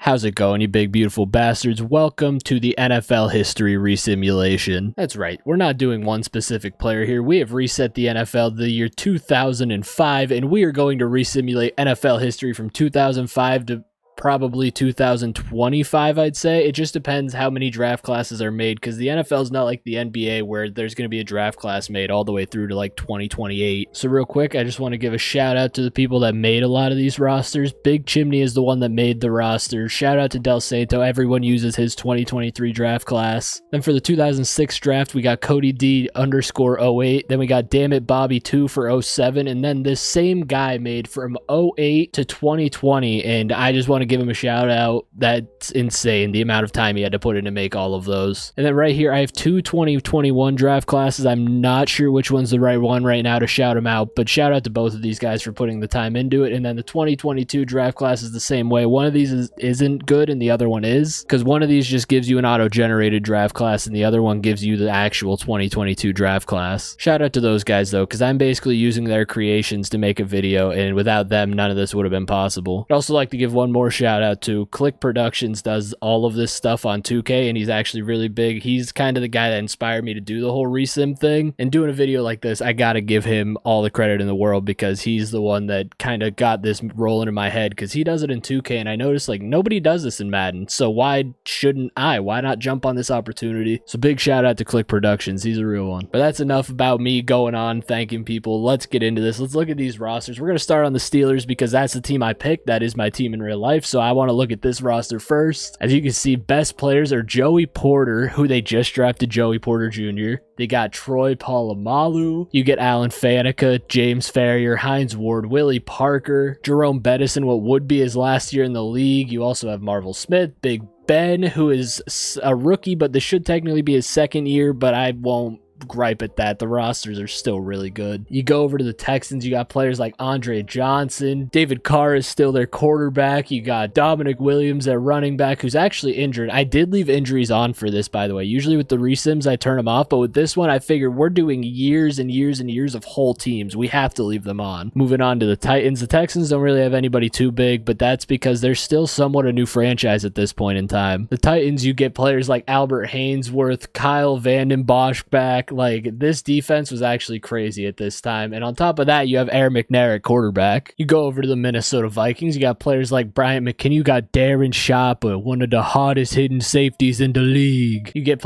How's it going, you big beautiful bastards? Welcome to the NFL history resimulation. That's right, we're not doing one specific player here. We have reset the NFL to the year 2005, and we are going to resimulate NFL history from 2005 to probably 2025, I'd say. It just depends how many draft classes are made, because the NFL is not like the NBA where there's going to be a draft class made all the way through to like 2028. So real quick, I just want to give a shout out to the people that made a lot of these rosters. Big Chimney is the one that made the roster. Shout out to Del Santo. Everyone uses his 2023 draft class. Then for the 2006 draft, we got Cody D _08. Then we got Dammit Bobby 2 for 07. And then this same guy made from 08 to 2020. And I just want to give him a shout out. That's insane, the amount of time he had to put in to make all of those. And then right here, I have two 2021 draft classes. I'm not sure which one's the right one right now to shout them out, but shout out to both of these guys for putting the time into it. And then the 2022 draft class is the same way. One of these isn't good and the other one is, because one of these just gives you an auto-generated draft class and the other one gives you the actual 2022 draft class. Shout out to those guys though, because I'm basically using their creations to make a video, and without them, none of this would have been possible. I'd also like to give one more shout out to Click Productions. Does all of this stuff on 2K, and he's actually really big. He's kind of the guy that inspired me to do the whole resim thing, and doing a video like this, I gotta give him all the credit in the world, because he's the one that kind of got this rolling in my head, because he does it in 2K, and I noticed like nobody does this in Madden, so why shouldn't I? Why not jump on this opportunity? So big shout out to Click Productions. He's a real one. But that's enough about me going on thanking people. Let's get into this. Let's look at these rosters. We're gonna start on the Steelers because that's the team I picked. That is my team in real life, so I want to look at this roster first. As you can see, best players are Joey Porter, who they just drafted, Joey Porter Jr. They got Troy Polamalu. You get Alan Faneca, James Farrier, Hines Ward, Willie Parker, Jerome Bettis in what would be his last year in the league. You also have Marvel Smith, Big Ben, who is a rookie, but this should technically be his second year, but I won't gripe at that. The rosters are still really good. You go over to the Texans, you got players like Andre Johnson. David Carr is still their quarterback. You got Dominic Williams, their running back, who's actually injured. I did leave injuries on for this, by the way. Usually with the resims, I turn them off, but with this one, I figured we're doing years and years and years of whole teams. We have to leave them on. Moving on to the Titans. The Texans don't really have anybody too big, but that's because they're still somewhat a new franchise at this point in time. The Titans, you get players like Albert Haynesworth, Kyle Vanden Bosch back. Like, this defense was actually crazy at this time. And on top of that, you have Aaron McNair at quarterback. You go over to the Minnesota Vikings. You got players like Bryant McKinnon. You got Darren Sharper, one of the hottest hidden safeties in the league. You get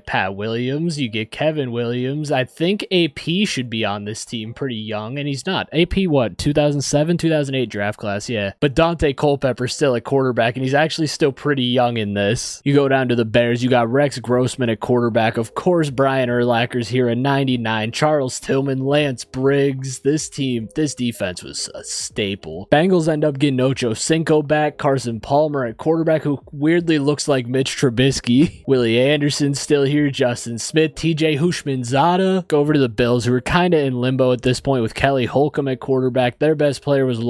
Pat Williams. You get Kevin Williams. I think AP should be on this team pretty young, and he's not. AP, what, 2007, 2008 draft class? Yeah. But Dante Culpepper's still at quarterback, and he's actually still pretty young in this. You go down to the Bears. You got Rex Grossman at quarterback. Of course, Brian Urlacher here at 99. Charles Tillman, Lance Briggs. This defense was a staple. Bengals end up getting Ocho Cinco back. Carson Palmer at quarterback, who weirdly looks like Mitch Trubisky. Willie Anderson still here. Justin Smith, TJ Hushmanzada. Go over to the Bills, who are kind of in limbo at this point with Kelly Holcomb at quarterback. Their best player was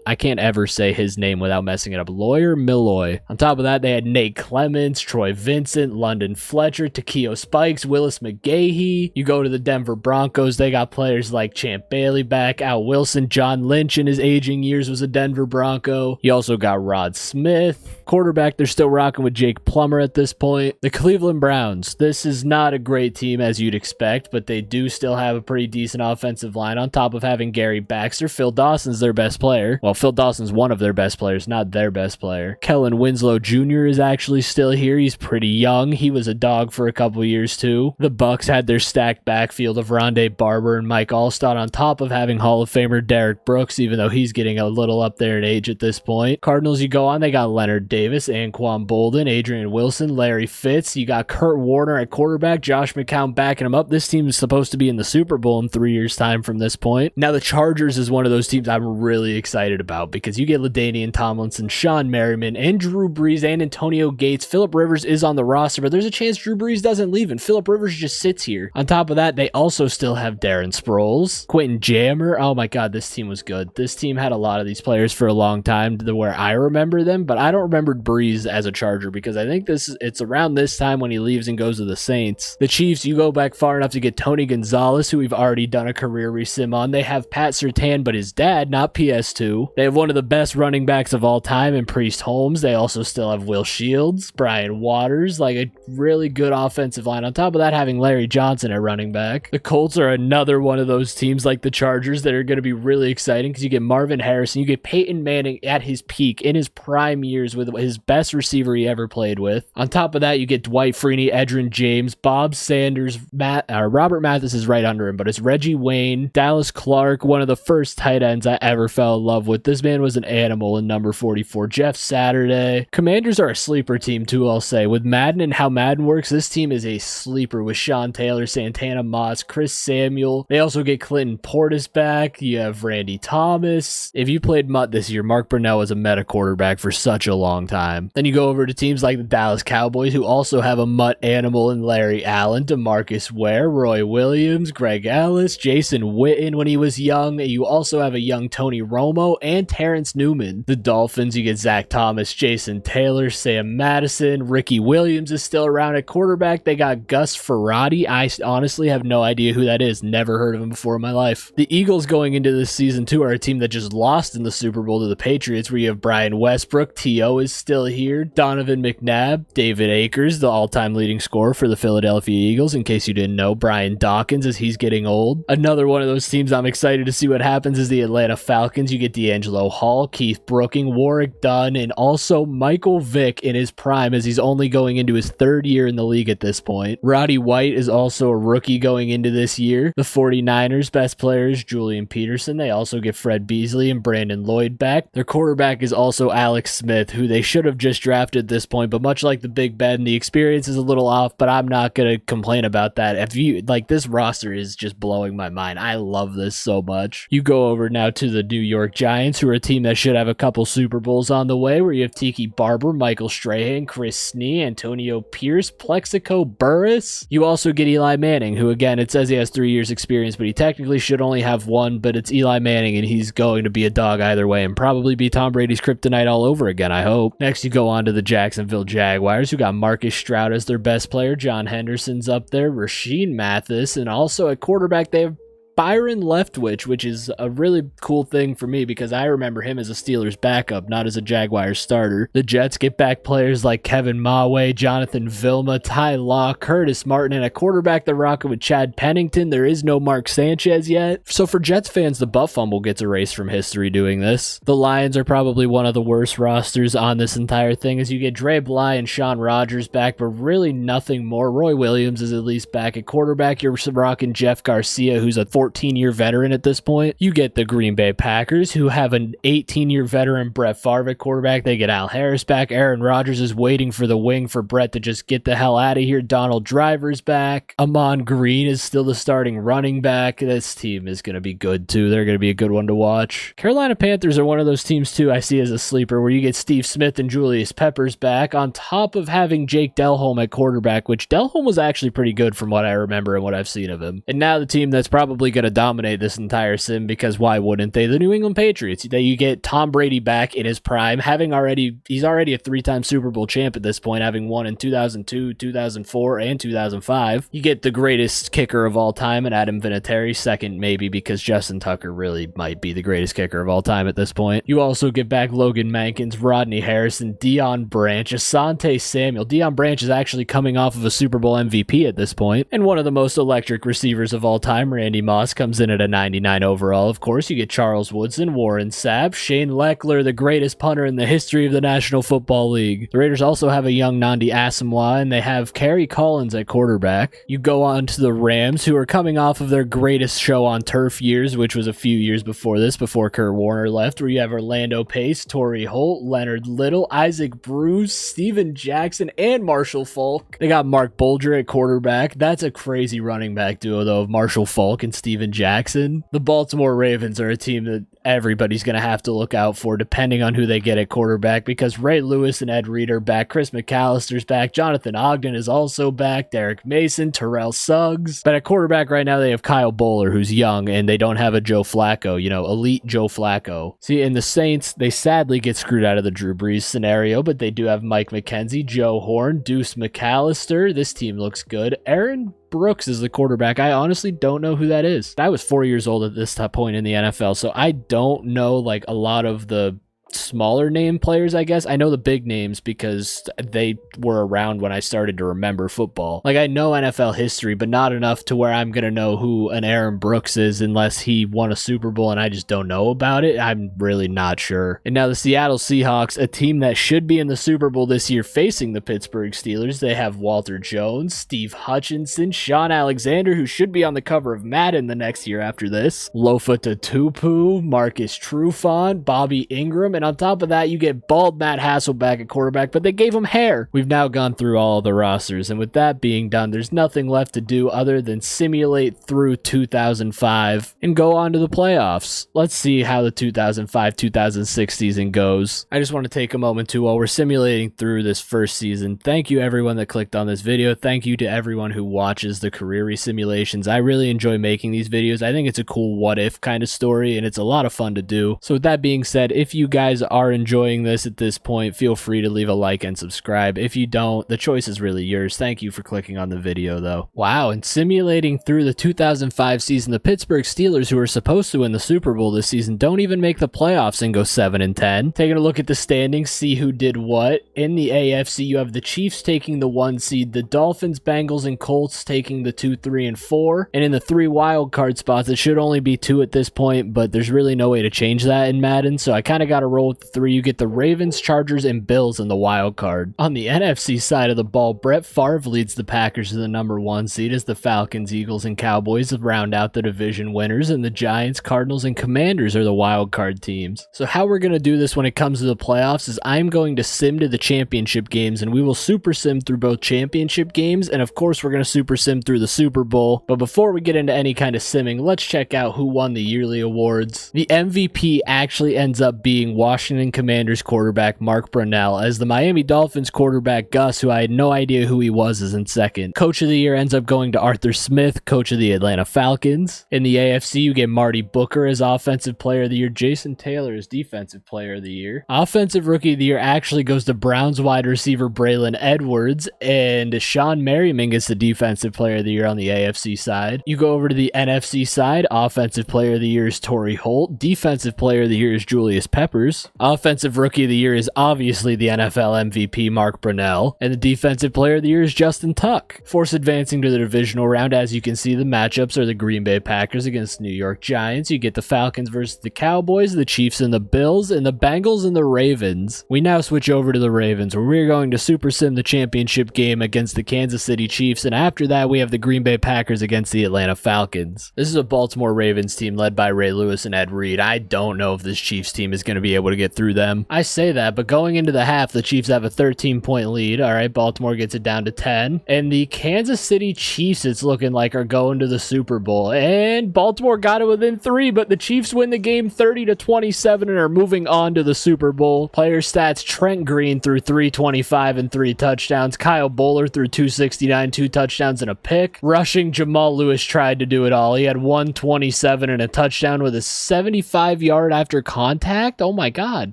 I can't ever say his name without messing it up. Lawyer Milloy. On top of that, they had Nate Clements, Troy Vincent, London Fletcher, Takeo Spikes, Willis McGahee. You go to the Denver Broncos, they got players like Champ Bailey back, Al Wilson, John Lynch in his aging years was a Denver Bronco. You also got Rod Smith. Quarterback, they're still rocking with Jake Plummer at this point. The Cleveland Browns. This is not a great team as you'd expect, but they do still have a pretty decent offensive line on top of having Gary Baxter. Phil Dawson's their best player. Well, Phil Dawson's one of their best players, not their best player. Kellen Winslow Jr. is actually still here. He's pretty young. He was a dog for a couple years too. The Bucks had their stacked backfield of Rondé Barber and Mike Allstott on top of having Hall of Famer Derek Brooks, even though he's getting a little up there in age at this point. Cardinals, you go on, they got Leonard Davis, Anquan Bolden, Adrian Wilson, Larry Fitz. You got Kurt Warner at quarterback, Josh McCown backing him up. This team is supposed to be in the Super Bowl in 3 years' time from this point. Now, the Chargers is one of those teams I'm really excited about, because you get LaDainian Tomlinson, Sean Merriman, and Drew Brees, and Antonio Gates. Phillip Rivers is on the roster, but there's a chance Drew Brees doesn't leave, and Phillip Rivers just sits here. On top of that, they also still have Darren Sproles, Quentin Jammer. Oh my God, this team was good. This team had a lot of these players for a long time to where I remember them, but I don't remember Brees as a Charger, because I think it's around this time when he leaves and goes to the Saints. The Chiefs, you go back far enough to get Tony Gonzalez, who we've already done a career resim on. They have Pat Surtain, but his dad, not PS2. They have one of the best running backs of all time in Priest Holmes. They also still have Will Shields, Brian Waters, like a really good offensive line. On top of that, having Larry Johnson at running back. The Colts are another one of those teams like the Chargers that are going to be really exciting because you get Marvin Harrison, you get Peyton Manning at his peak in his prime years with his best receiver he ever played with. On top of that, you get Dwight Freeney, Edgerrin James, Bob Sanders, Robert Mathis is right under him, but it's Reggie Wayne, Dallas Clark, one of the first tight ends I ever fell in love with. This man was an animal in number 44. Jeff Saturday. Commanders are a sleeper team too, I'll say. With Madden and how Madden works, this team is a sleeper with Sean Taylor, Santana Moss, Chris Samuel. They also get Clinton Portis back. You have Randy Thomas. If you played Mutt this year, Mark Brunell was a meta quarterback for such a long time. Then you go over to teams like the Dallas Cowboys, who also have a Mutt animal in Larry Allen, DeMarcus Ware, Roy Williams, Greg Ellis, Jason Witten when he was young. You also have a young Tony Romo and Terrence Newman. The Dolphins, you get Zach Thomas, Jason Taylor, Sam Madison, Ricky Williams is still around at quarterback. They got Gus Ferrati. I honestly have no idea who that is. Never heard of him before in my life. The Eagles going into this season too are a team that just lost in the Super Bowl to the Patriots, where you have Brian Westbrook, T.O. is still here, Donovan McNabb, David Akers, the all-time leading scorer for the Philadelphia Eagles, in case you didn't know, Brian Dawkins as he's getting old. Another one of those teams I'm excited to see what happens is the Atlanta Falcons. You get D'Angelo Hall, Keith Brooking, Warwick Dunn, and also Michael Vick in his prime as he's only going into his third year in the league at this point. Roddy White is also a rookie going into this year. The 49ers best players, Julian Peterson. They also get Fred Beasley and Brandon Lloyd back. Their quarterback is also Alex Smith, who they should have just drafted at this point, but much like the Big Ben, the experience is a little off, but I'm not going to complain about that. If you like, this roster is just blowing my mind. I love this so much. You go over now to the New York Giants, who are a team that should have a couple Super Bowls on the way, where you have Tiki Barber, Michael Strahan, Chris Snee, Antonio Pierce, Plexico Burris. You also get Eli Manning, who again, it says he has 3 years experience, but he technically should only have one, but it's Eli Manning and he's going to be a dog either way and probably be Tom Brady's kryptonite all over again, I hope. Next, you go on to the Jacksonville Jaguars, who got Marcus Stroud as their best player. John Henderson's up there, Rasheed Mathis, and also at quarterback, they have Byron Leftwich, which is a really cool thing for me because I remember him as a Steelers backup, not as a Jaguars starter. The Jets get back players like Kevin Mawe, Jonathan Vilma, Ty Law, Curtis Martin, and a quarterback they're rocking with Chad Pennington. There is no Mark Sanchez yet. So for Jets fans, the butt fumble gets erased from history doing this. The Lions are probably one of the worst rosters on this entire thing as you get Dre Bly and Sean Rogers back, but really nothing more. Roy Williams is at least back at quarterback. You're rocking Jeff Garcia, who's a 14-year veteran at this point. You get the Green Bay Packers, who have an 18-year veteran Brett Favre at quarterback. They get Al Harris back. Aaron Rodgers is waiting for the wing for Brett to just get the hell out of here. Donald Driver's back. Amon Green is still the starting running back. This team is going to be good too. They're going to be a good one to watch. Carolina Panthers are one of those teams too I see as a sleeper, where you get Steve Smith and Julius Peppers back, on top of having Jake Delhomme at quarterback, which Delhomme was actually pretty good from what I remember and what I've seen of him. And now the team that's probably going to dominate this entire sim, because why wouldn't they? The New England Patriots. You get Tom Brady back in his prime, he's already a 3-time Super Bowl champ at this point, having won in 2002, 2004, and 2005. You get the greatest kicker of all time and Adam Vinatieri, second maybe, because Justin Tucker really might be the greatest kicker of all time at this point. You also get back Logan Mankins, Rodney Harrison, Deion Branch, Asante Samuel. Deion Branch is actually coming off of a Super Bowl MVP at this point, and one of the most electric receivers of all time, Randy Moss, comes in at a 99 overall. Of course, you get Charles Woodson, Warren Sapp, Shane Leckler, the greatest punter in the history of the National Football League. The Raiders also have a young Nandi Asamoah, and they have Kerry Collins at quarterback. You go on to the Rams, who are coming off of their greatest show on turf years, which was a few years before this, before Kurt Warner left, where you have Orlando Pace, Torrey Holt, Leonard Little, Isaac Bruce, Steven Jackson, and Marshall Faulk. They got Mark Bulger at quarterback. That's a crazy running back duo, though, of Marshall Faulk and Steven Jackson. The Baltimore Ravens are a team that everybody's going to have to look out for, depending on who they get at quarterback, because Ray Lewis and Ed Reed are back, Chris McAllister's back, Jonathan Ogden is also back, Derek Mason, Terrell Suggs. But at quarterback right now, they have Kyle Bowler, who's young, and they don't have a Joe Flacco, elite Joe Flacco. See, in the Saints, they sadly get screwed out of the Drew Brees scenario, but they do have Mike McKenzie, Joe Horn, Deuce McAllister. This team looks good. Aaron Brooks is the quarterback. I honestly don't know who that is. I was 4 years old at this point in the NFL, so I don't know like a lot of the smaller name players, I guess. I know the big names because they were around when I started to remember football. Like, I know NFL history, but not enough to where I'm going to know who an Aaron Brooks is unless he won a Super Bowl and I just don't know about it. I'm really not sure. And now the Seattle Seahawks, a team that should be in the Super Bowl this year facing the Pittsburgh Steelers. They have Walter Jones, Steve Hutchinson, Sean Alexander, who should be on the cover of Madden the next year after this, Lofa Tatupu, Marcus Trufant, Bobby Ingram, and on top of that, you get bald Matt Hasselbeck at quarterback, but they gave him hair. We've now gone through all of the rosters, and with that being done, there's nothing left to do other than simulate through 2005 and go on to the playoffs. Let's see how the 2005-2006 season goes. I just want to take a moment to, while we're simulating through this first season, thank you everyone that clicked on this video. Thank you to everyone who watches the career resimulations. I really enjoy making these videos. I think it's a cool what-if kind of story, and it's a lot of fun to do. So with that being said, if you guys are enjoying this at this point, feel free to leave a like and subscribe. If you don't, the choice is really yours. Thank you for clicking on the video though. Wow, and simulating through the 2005 season, the Pittsburgh Steelers, who are supposed to win the Super Bowl this season, don't even make the playoffs and go 7-10. Taking a look at the standings, see who did what. In the AFC, you have the Chiefs taking the 1 seed, the Dolphins, Bengals, and Colts taking the 2, 3, and 4. And in the 3 wild card spots, it should only be 2 at this point, but there's really no way to change that in Madden, so I kind of got to roll with the 3. You get the Ravens, Chargers, and Bills in the wild card. On the NFC side of the ball, Brett Favre leads the Packers to the number 1 seed as the Falcons, Eagles, and Cowboys round out the division winners, and the Giants, Cardinals, and Commanders are the wild card teams. So how we're going to do this when it comes to the playoffs is I'm going to sim to the championship games, and we will super sim through both championship games, and of course we're going to super sim through the Super Bowl. But before we get into any kind of simming, let's check out who won the yearly awards. The MVP actually ends up being Washington Commanders quarterback Mark Brunell, as the Miami Dolphins quarterback Gus, who I had no idea who he was, is in second. Coach of the year ends up going to Arthur Smith, coach of the Atlanta Falcons. In the AFC, you get Marty Booker as offensive player of the year, Jason Taylor as defensive player of the year. Offensive rookie of the year actually goes to Browns wide receiver Braylon Edwards, and Sean Merriman gets the defensive player of the year on the AFC side. You go over to the NFC side, offensive player of the year is Torrey Holt, defensive player of the year is Julius Peppers. Offensive rookie of the year is obviously the NFL MVP Mark Brunell, and the defensive player of the year is Justin Tuck. Force advancing to the divisional round, as you can see, the matchups are the Green Bay Packers against New York Giants. You get the Falcons versus the Cowboys, the Chiefs and the Bills, and the Bengals and the Ravens. We now switch over to the Ravens, where we're going to super sim the championship game against the Kansas City Chiefs, and after that we have the Green Bay Packers against the Atlanta Falcons. This is a Baltimore Ravens team led by Ray Lewis and Ed Reed. I don't know if this Chiefs team is going to be able to get through them. I say that, but going into the half, the Chiefs have a 13-point lead. All right, Baltimore gets it down to 10. And the Kansas City Chiefs, it's looking like, are going to the Super Bowl. And Baltimore got it within 3, but the Chiefs win the game 30-27 and are moving on to the Super Bowl. Player stats, Trent Green threw 325 and 3 touchdowns. Kyle Bowler threw 269, 2 touchdowns and a pick. Rushing, Jamal Lewis tried to do it all. He had 127 and a touchdown with a 75-yard after contact. Oh my God.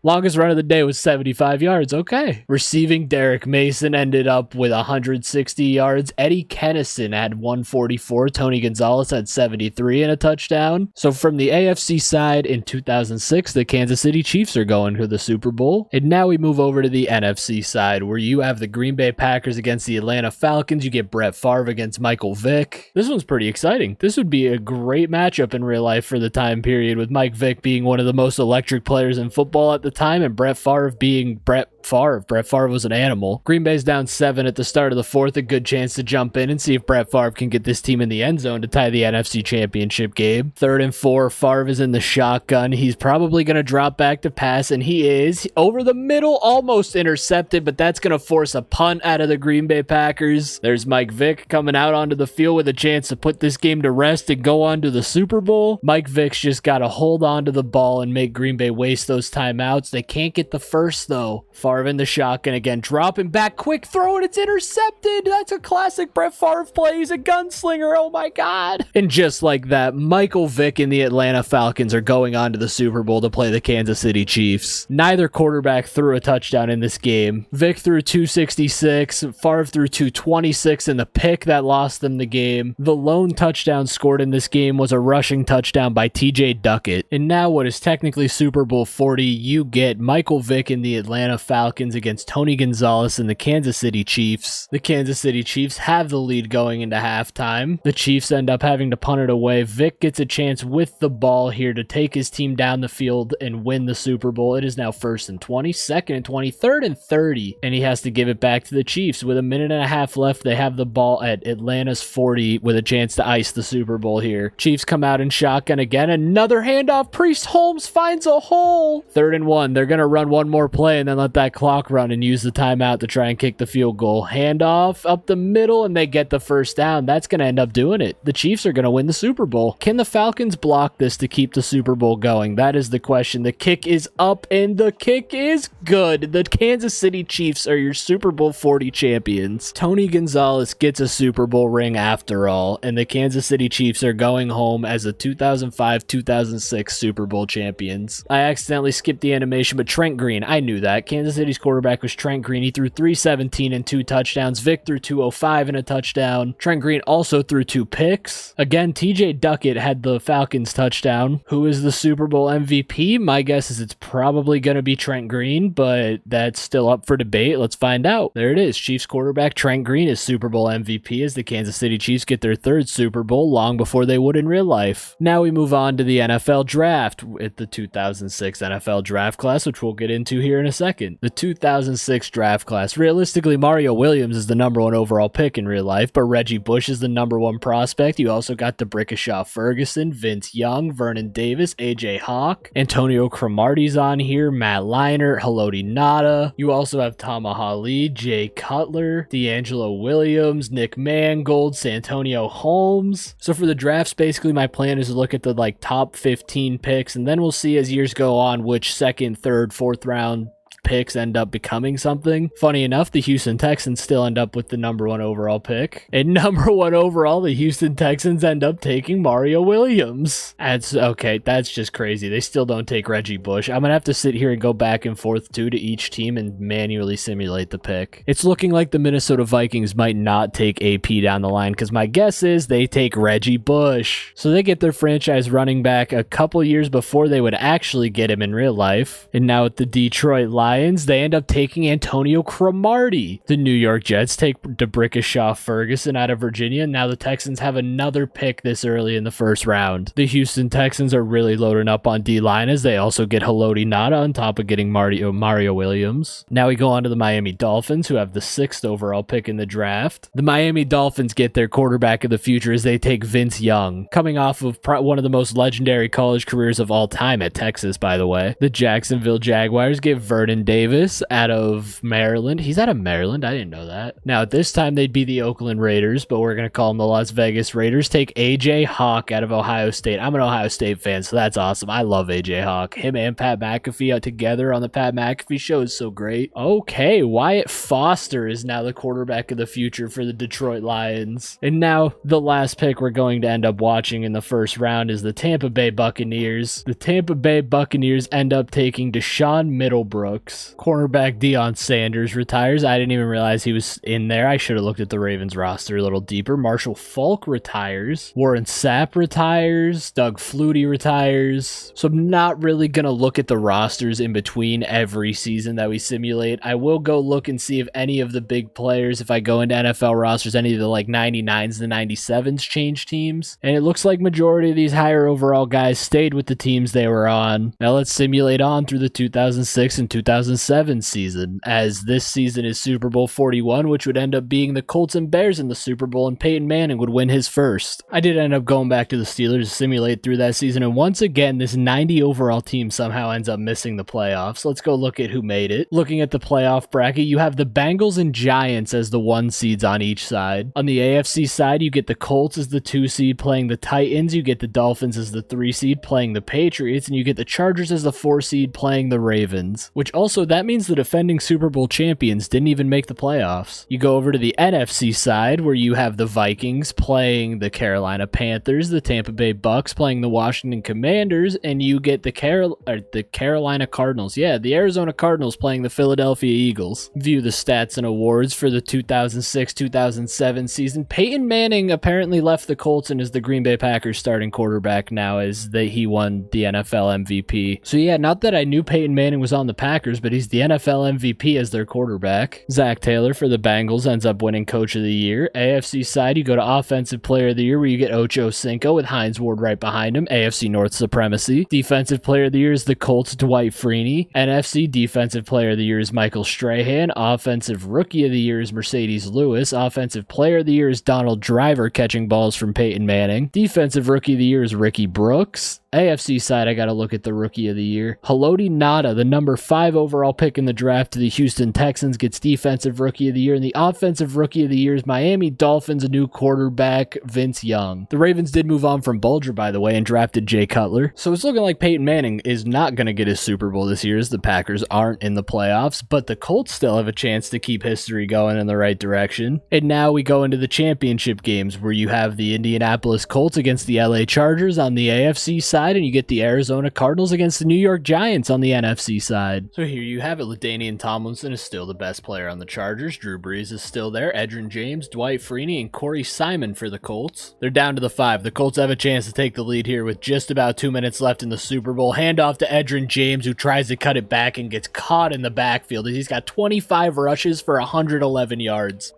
Longest run of the day was 75 yards. Okay. Receiving, Derek Mason ended up with 160 yards. Eddie Kennison had 144. Tony Gonzalez had 73 and a touchdown. So from the AFC side, in 2006, the Kansas City Chiefs are going to the Super Bowl. And now we move over to the NFC side, where you have the Green Bay Packers against the Atlanta Falcons. You get Brett Favre against Michael Vick. This one's pretty exciting. This would be a great matchup in real life for the time period, with Mike Vick being one of the most electric players in football at the time, and Brett Favre being Brett Favre. Brett Favre was an animal. Green Bay's down 7 at the start of the 4th. A good chance to jump in and see if Brett Favre can get this team in the end zone to tie the NFC Championship game. 3rd and 4, Favre is in the shotgun. He's probably going to drop back to pass, and he is over the middle, almost intercepted, but that's going to force a punt out of the Green Bay Packers. There's Mike Vick coming out onto the field with a chance to put this game to rest and go on to the Super Bowl. Mike Vick's just got to hold on to the ball and make Green Bay waste those timeouts. They can't get the first, though. Favre in the shotgun again, dropping back, quick throw, and it's intercepted. That's a classic Brett Favre play. He's a gunslinger. Oh, my God. And just like that, Michael Vick and the Atlanta Falcons are going on to the Super Bowl to play the Kansas City Chiefs. Neither quarterback threw a touchdown in this game. Vick threw 266, Favre threw 226 in the pick that lost them the game. The lone touchdown scored in this game was a rushing touchdown by TJ Duckett. And now what is technically Super Bowl 40, you get Michael Vick and the Atlanta Falcons against Tony Gonzalez and the Kansas City Chiefs. The Kansas City Chiefs have the lead going into halftime. The Chiefs end up having to punt it away. Vick gets a chance with the ball here to take his team down the field and win the Super Bowl. It is now 1st and 20, 2nd and 20, 3rd and 30, and he has to give it back to the Chiefs. With a minute and a half left, they have the ball at Atlanta's 40 with a chance to ice the Super Bowl here. Chiefs come out in shotgun again. Another handoff. Priest Holmes finds a hole. 3rd and 1. They're going to run one more play and then let that clock run and use the timeout to try and kick the field goal. Handoff up the middle, and they get the first down. That's going to end up doing it. The Chiefs are going to win the Super Bowl. Can the Falcons block this to keep the Super Bowl going? That is the question. The kick is up, and the kick is good. The Kansas City Chiefs are your Super Bowl 40 champions. Tony Gonzalez gets a Super Bowl ring after all, and the Kansas City Chiefs are going home as the 2005-2006 Super Bowl champions. I accidentally skipped the animation, but Trent Green, I knew that. Kansas City's quarterback was Trent Green. He threw 317 and 2 touchdowns. Vic threw 205 and a touchdown. Trent Green also threw 2 picks. Again, TJ Duckett had the Falcons touchdown. Who is the Super Bowl MVP? My guess is it's probably going to be Trent Green, but that's still up for debate. Let's find out. There it is. Chiefs quarterback Trent Green is Super Bowl MVP as the Kansas City Chiefs get their 3rd Super Bowl long before they would in real life. Now we move on to the NFL draft at the 2006 NFL draft class, which we'll get into here in a second. The 2006 draft class. Realistically, Mario Williams is the #1 overall pick in real life, but Reggie Bush is the #1 prospect. You also got DeBrickashaw Ferguson, Vince Young, Vernon Davis, AJ Hawk, Antonio Cromartie's on here, Matt Leinart, Haloti Ngata. You also have Tamaha Jay Cutler, D'Angelo Williams, Nick Mangold, Santonio Holmes. So for the drafts, basically my plan is to look at the top 15 picks, and then we'll see as years go on which 2nd, 3rd, 4th round picks end up becoming something. Funny enough, the Houston Texans still end up with the #1 overall pick. And #1 overall, the Houston Texans end up taking Mario Williams. That's okay. That's just crazy. They still don't take Reggie Bush. I'm going to have to sit here and go back and forth to each team and manually simulate the pick. It's looking like the Minnesota Vikings might not take AP down the line because my guess is they take Reggie Bush. So they get their franchise running back a couple years before they would actually get him in real life. And now with the Detroit Lions, they end up taking Antonio Cromartie. The New York Jets take DeBrickashaw Ferguson out of Virginia. Now the Texans have another pick this early in the 1st round. The Houston Texans are really loading up on D-line as they also get Haloti Ngata on top of getting Mario Williams. Now we go on to the Miami Dolphins, who have the 6th overall pick in the draft. The Miami Dolphins get their quarterback of the future as they take Vince Young, coming off of one of the most legendary college careers of all time at Texas, by the way. The Jacksonville Jaguars give Vernon Davis out of Maryland. He's out of Maryland. I didn't know that. Now, at this time, they'd be the Oakland Raiders, but we're going to call them the Las Vegas Raiders. Take AJ Hawk out of Ohio State. I'm an Ohio State fan, so that's awesome. I love AJ Hawk. Him and Pat McAfee out together on the Pat McAfee show is so great. Okay, Wyatt Foster is now the quarterback of the future for the Detroit Lions. And now, the last pick we're going to end up watching in the 1st round is the Tampa Bay Buccaneers. The Tampa Bay Buccaneers end up taking Deshaun Middlebrooks. Cornerback Deion Sanders retires. I didn't even realize he was in there. I should have looked at the Ravens roster a little deeper. Marshall Faulk retires. Warren Sapp retires. Doug Flutie retires. So I'm not really going to look at the rosters in between every season that we simulate. I will go look and see if any of the big players, if I go into NFL rosters, any of the 99s and the 97s change teams. And it looks like majority of these higher overall guys stayed with the teams they were on. Now let's simulate on through the 2006 and 2007 2007 season, as this season is Super Bowl 41, which would end up being the Colts and Bears in the Super Bowl, and Peyton Manning would win his first. I did end up going back to the Steelers to simulate through that season, and once again, this 90 overall team somehow ends up missing the playoffs. Let's go look at who made it. Looking at the playoff bracket, you have the Bengals and Giants as the 1 seeds on each side. On the AFC side, you get the Colts as the 2 seed playing the Titans, you get the Dolphins as the 3 seed playing the Patriots, and you get the Chargers as the 4 seed playing the Ravens. Which also, that means the defending Super Bowl champions didn't even make the playoffs. You go over to the NFC side, where you have the Vikings playing the Carolina Panthers, the Tampa Bay Bucks playing the Washington Commanders, and you get the Carolina Cardinals. Yeah, the Arizona Cardinals playing the Philadelphia Eagles. View the stats and awards for the 2006-2007 season. Peyton Manning apparently left the Colts and is the Green Bay Packers starting quarterback now, as he won the NFL MVP. So yeah, not that I knew Peyton Manning was on the Packers, but he's the NFL MVP as their quarterback. Zach Taylor for the Bengals ends up winning Coach of the Year. AFC side, you go to Offensive Player of the Year, where you get Ocho Cinco with Hines Ward right behind him. AFC North supremacy. Defensive Player of the Year is the Colts' Dwight Freeney. NFC Defensive Player of the Year is Michael Strahan. Offensive Rookie of the Year is Mercedes Lewis. Offensive Player of the Year is Donald Driver catching balls from Peyton Manning. Defensive Rookie of the Year is Ricky Brooks. AFC side, I gotta look at the Rookie of the Year. Haloti Ngata, the number 5 overall pick in the draft to the Houston Texans, gets Defensive Rookie of the Year, and the Offensive Rookie of the Year is Miami Dolphins, a new quarterback, Vince Young. The Ravens did move on from Bulger, by the way, and drafted Jay Cutler. So it's looking like Peyton Manning is not gonna get his Super Bowl this year, as the Packers aren't in the playoffs, but the Colts still have a chance to keep history going in the right direction. And now we go into the championship games, where you have the Indianapolis Colts against the LA Chargers on the AFC side, and you get the Arizona Cardinals against the New York Giants on the NFC side. So here you have it. LaDainian Tomlinson is still the best player on the Chargers. Drew Brees is still there. Edgerrin James, Dwight Freeney, and Corey Simon for the Colts. They're down to the 5. The Colts have a chance to take the lead here with just about 2 minutes left in the Super Bowl. Handoff to Edgerrin James, who tries to cut it back and gets caught in the backfield. He's got 25 rushes for 111 yards.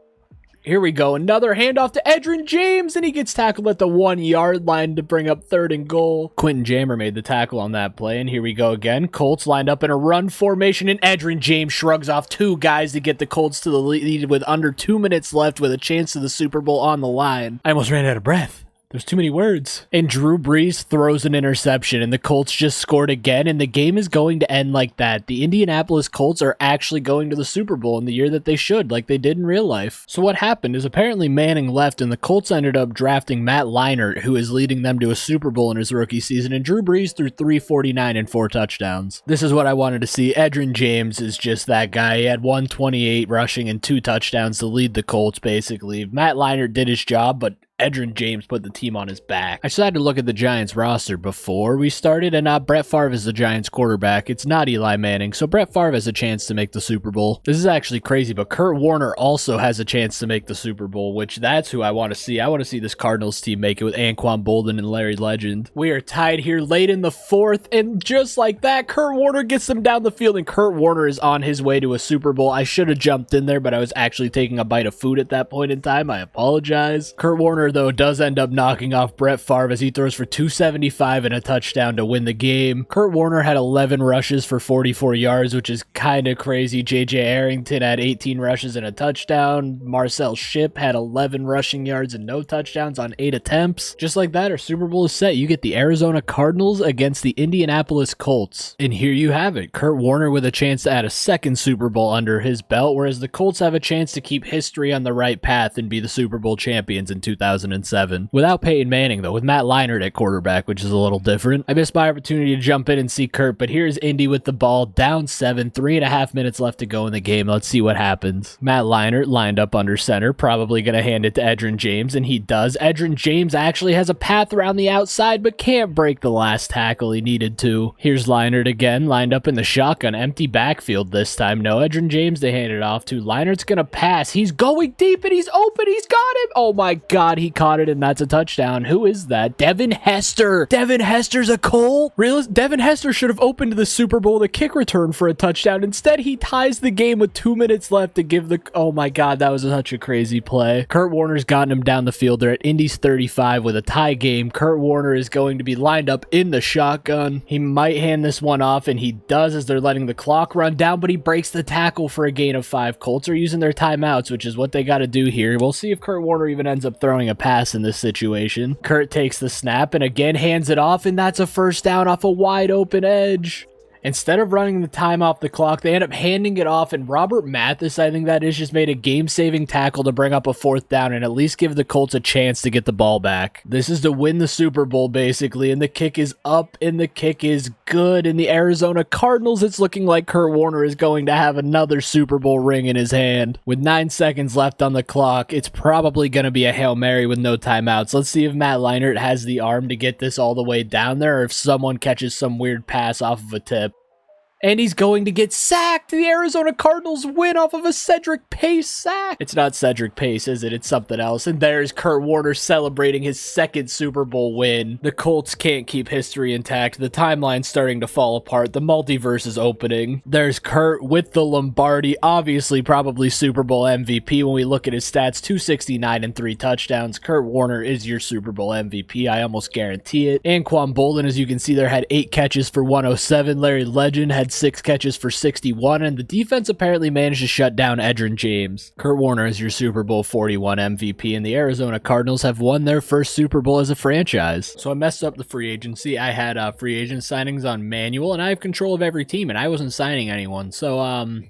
Here we go, another handoff to Edgerrin James, and he gets tackled at the 1-yard line to bring up 3rd and goal. Quentin Jammer made the tackle on that play, and here we go again. Colts lined up in a run formation, and Edgerrin James shrugs off 2 guys to get the Colts to the lead with under 2 minutes left with a chance to the Super Bowl on the line. I almost ran out of breath. There's too many words. And Drew Brees throws an interception, and the Colts just scored again, and the game is going to end like that. The Indianapolis Colts are actually going to the Super Bowl in the year that they should, like they did in real life. So what happened is apparently Manning left, and the Colts ended up drafting Matt Leinart, who is leading them to a Super Bowl in his rookie season, and Drew Brees threw 349 and 4 touchdowns. This is what I wanted to see. Edgerrin James is just that guy. He had 128 rushing and 2 touchdowns to lead the Colts, basically. Matt Leinart did his job, but Edgerrin James put the team on his back. I decided to look at the Giants roster before we started, and Brett Favre is the Giants quarterback. It's not Eli Manning, so Brett Favre has a chance to make the Super Bowl. This is actually crazy, but Kurt Warner also has a chance to make the Super Bowl, which that's who I want to see. I want to see this Cardinals team make it with Anquan Boldin and Larry Legend. We are tied here late in the 4th, and just like that, Kurt Warner gets them down the field, and Kurt Warner is on his way to a Super Bowl. I should have jumped in there, but I was actually taking a bite of food at that point in time. I apologize. Kurt Warner, though, does end up knocking off Brett Favre as he throws for 275 and a touchdown to win the game. Kurt Warner had 11 rushes for 44 yards, which is kind of crazy. J.J. Arrington had 18 rushes and a touchdown. Marcel Shipp had 11 rushing yards and no touchdowns on 8 attempts. Just like that, our Super Bowl is set. You get the Arizona Cardinals against the Indianapolis Colts. And here you have it. Kurt Warner with a chance to add a 2nd Super Bowl under his belt, whereas the Colts have a chance to keep history on the right path and be the Super Bowl champions in 2007. Without Peyton Manning, though, with Matt Leinart at quarterback, which is a little different. I missed my opportunity to jump in and see Kurt, but here's Indy with the ball, down 7, 3.5 minutes left to go in the game. Let's see what happens. Matt Leinart lined up under center, probably going to hand it to Edgerrin James, and he does. Edgerrin James actually has a path around the outside, but can't break the last tackle he needed to. Here's Leinart again, lined up in the shotgun, empty backfield this time. No Edgerrin James, they hand it off to. Leinart's going to pass. He's going deep, and he's open. He's got him. Oh my God, he he caught it, and that's a touchdown. Who is that? Devin Hester. Devin Hester's a Colt? Devin Hester should have opened the Super Bowl the kick return for a touchdown. Instead, he ties the game with 2 minutes left to give the... Oh my God, that was such a crazy play. Kurt Warner's gotten him down the field. They're at Indy's 35 with a tie game. Kurt Warner is going to be lined up in the shotgun. He might hand this one off, and he does as they're letting the clock run down, but he breaks the tackle for a gain of 5. Colts are using their timeouts, which is what they got to do here. We'll see if Kurt Warner even ends up throwing a pass in this situation. Kurt takes the snap and again hands it off, and that's a first down off a wide open edge. Instead of running the time off the clock, they end up handing it off, and Robert Mathis, I think that is, just made a game-saving tackle to bring up a 4th down and at least give the Colts a chance to get the ball back. This is to win the Super Bowl, basically, and the kick is up, and the kick is good. In the Arizona Cardinals, it's looking like Kurt Warner is going to have another Super Bowl ring in his hand. With 9 seconds left on the clock, it's probably going to be a Hail Mary with no timeouts. Let's see if Matt Leinart has the arm to get this all the way down there, or if someone catches some weird pass off of a tip. And he's going to get sacked. The Arizona Cardinals win off of a Cedric Pace sack. It's not Cedric Pace, is it? It's something else. And there's Kurt Warner celebrating his 2nd Super Bowl win. The Colts can't keep history intact. The timeline's starting to fall apart. The multiverse is opening. There's Kurt with the Lombardi. Obviously, probably Super Bowl MVP when we look at his stats. 269 and 3 touchdowns. Kurt Warner is your Super Bowl MVP. I almost guarantee it. Anquan Boldin, as you can see there, had 8 catches for 107. Larry Legend had 6 catches for 61, and the defense apparently managed to shut down Edgerrin James. Kurt Warner is your Super Bowl 41 MVP, and the Arizona Cardinals have won their first Super Bowl as a franchise. So I messed up the free agency. I had free agent signings on manual, and I have control of every team, and I wasn't signing anyone. So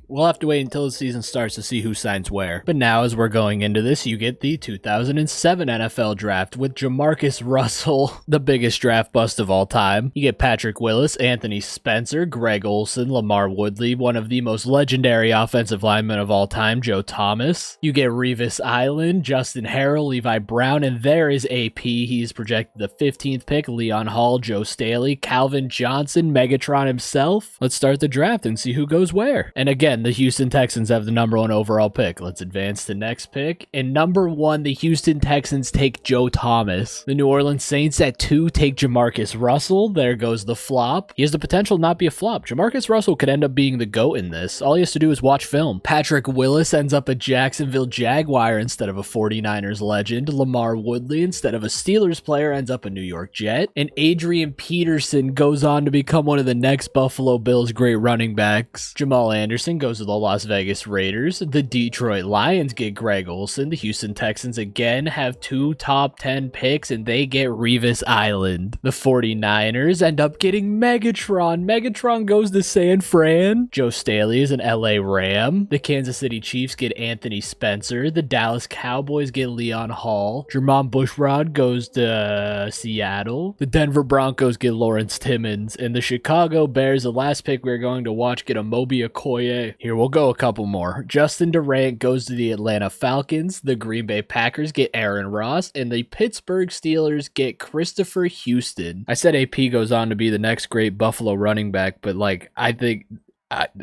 we'll have to wait until the season starts to see who signs where. But now, as we're going into this, you get the 2007 NFL Draft with Jamarcus Russell, the biggest draft bust of all time. You get Patrick Willis, Anthony Spencer, Greg Olsen, Lamar Woodley, one of the most legendary offensive linemen of all time, Joe Thomas. You get Revis Island, Justin Harrell, Levi Brown, and there is AP. He's projected the 15th pick, Leon Hall, Joe Staley, Calvin Johnson, Megatron himself. Let's start the draft and see who goes where. And again, the Houston Texans have the number 1 overall pick. Let's advance to next pick. And number 1, the Houston Texans take Joe Thomas. The New Orleans Saints at 2 take Jamarcus Russell. There goes the flop. He has the potential to not be a flop. Jamarcus Russell could end up being the GOAT in this. All he has to do is watch film. Patrick Willis ends up a Jacksonville Jaguar instead of a 49ers legend. Lamar Woodley instead of a Steelers player ends up a New York Jet. And Adrian Peterson goes on to become one of the next Buffalo Bills great running backs. Jamal Anderson goes to the Las Vegas Raiders. The Detroit Lions get Greg Olsen. The Houston Texans again have 2 top 10 picks, and they get Revis Island. The 49ers end up getting Megatron. Megatron goes to San Fran. Joe Staley is an LA Ram. The Kansas City Chiefs get Anthony Spencer. The Dallas Cowboys get Leon Hall. Jermon Bushrod goes to Seattle. The Denver Broncos get Lawrence Timmons. And the Chicago Bears, the last pick we're going to watch, get Amobi Okoye. Here, we'll go a couple more. Justin Durant goes to the Atlanta Falcons. The Green Bay Packers get Aaron Ross. And the Pittsburgh Steelers get Christopher Houston. I said AP goes on to be the next great Buffalo running back, but I think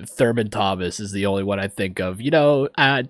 Thurman Thomas is the only one I think of. You know, I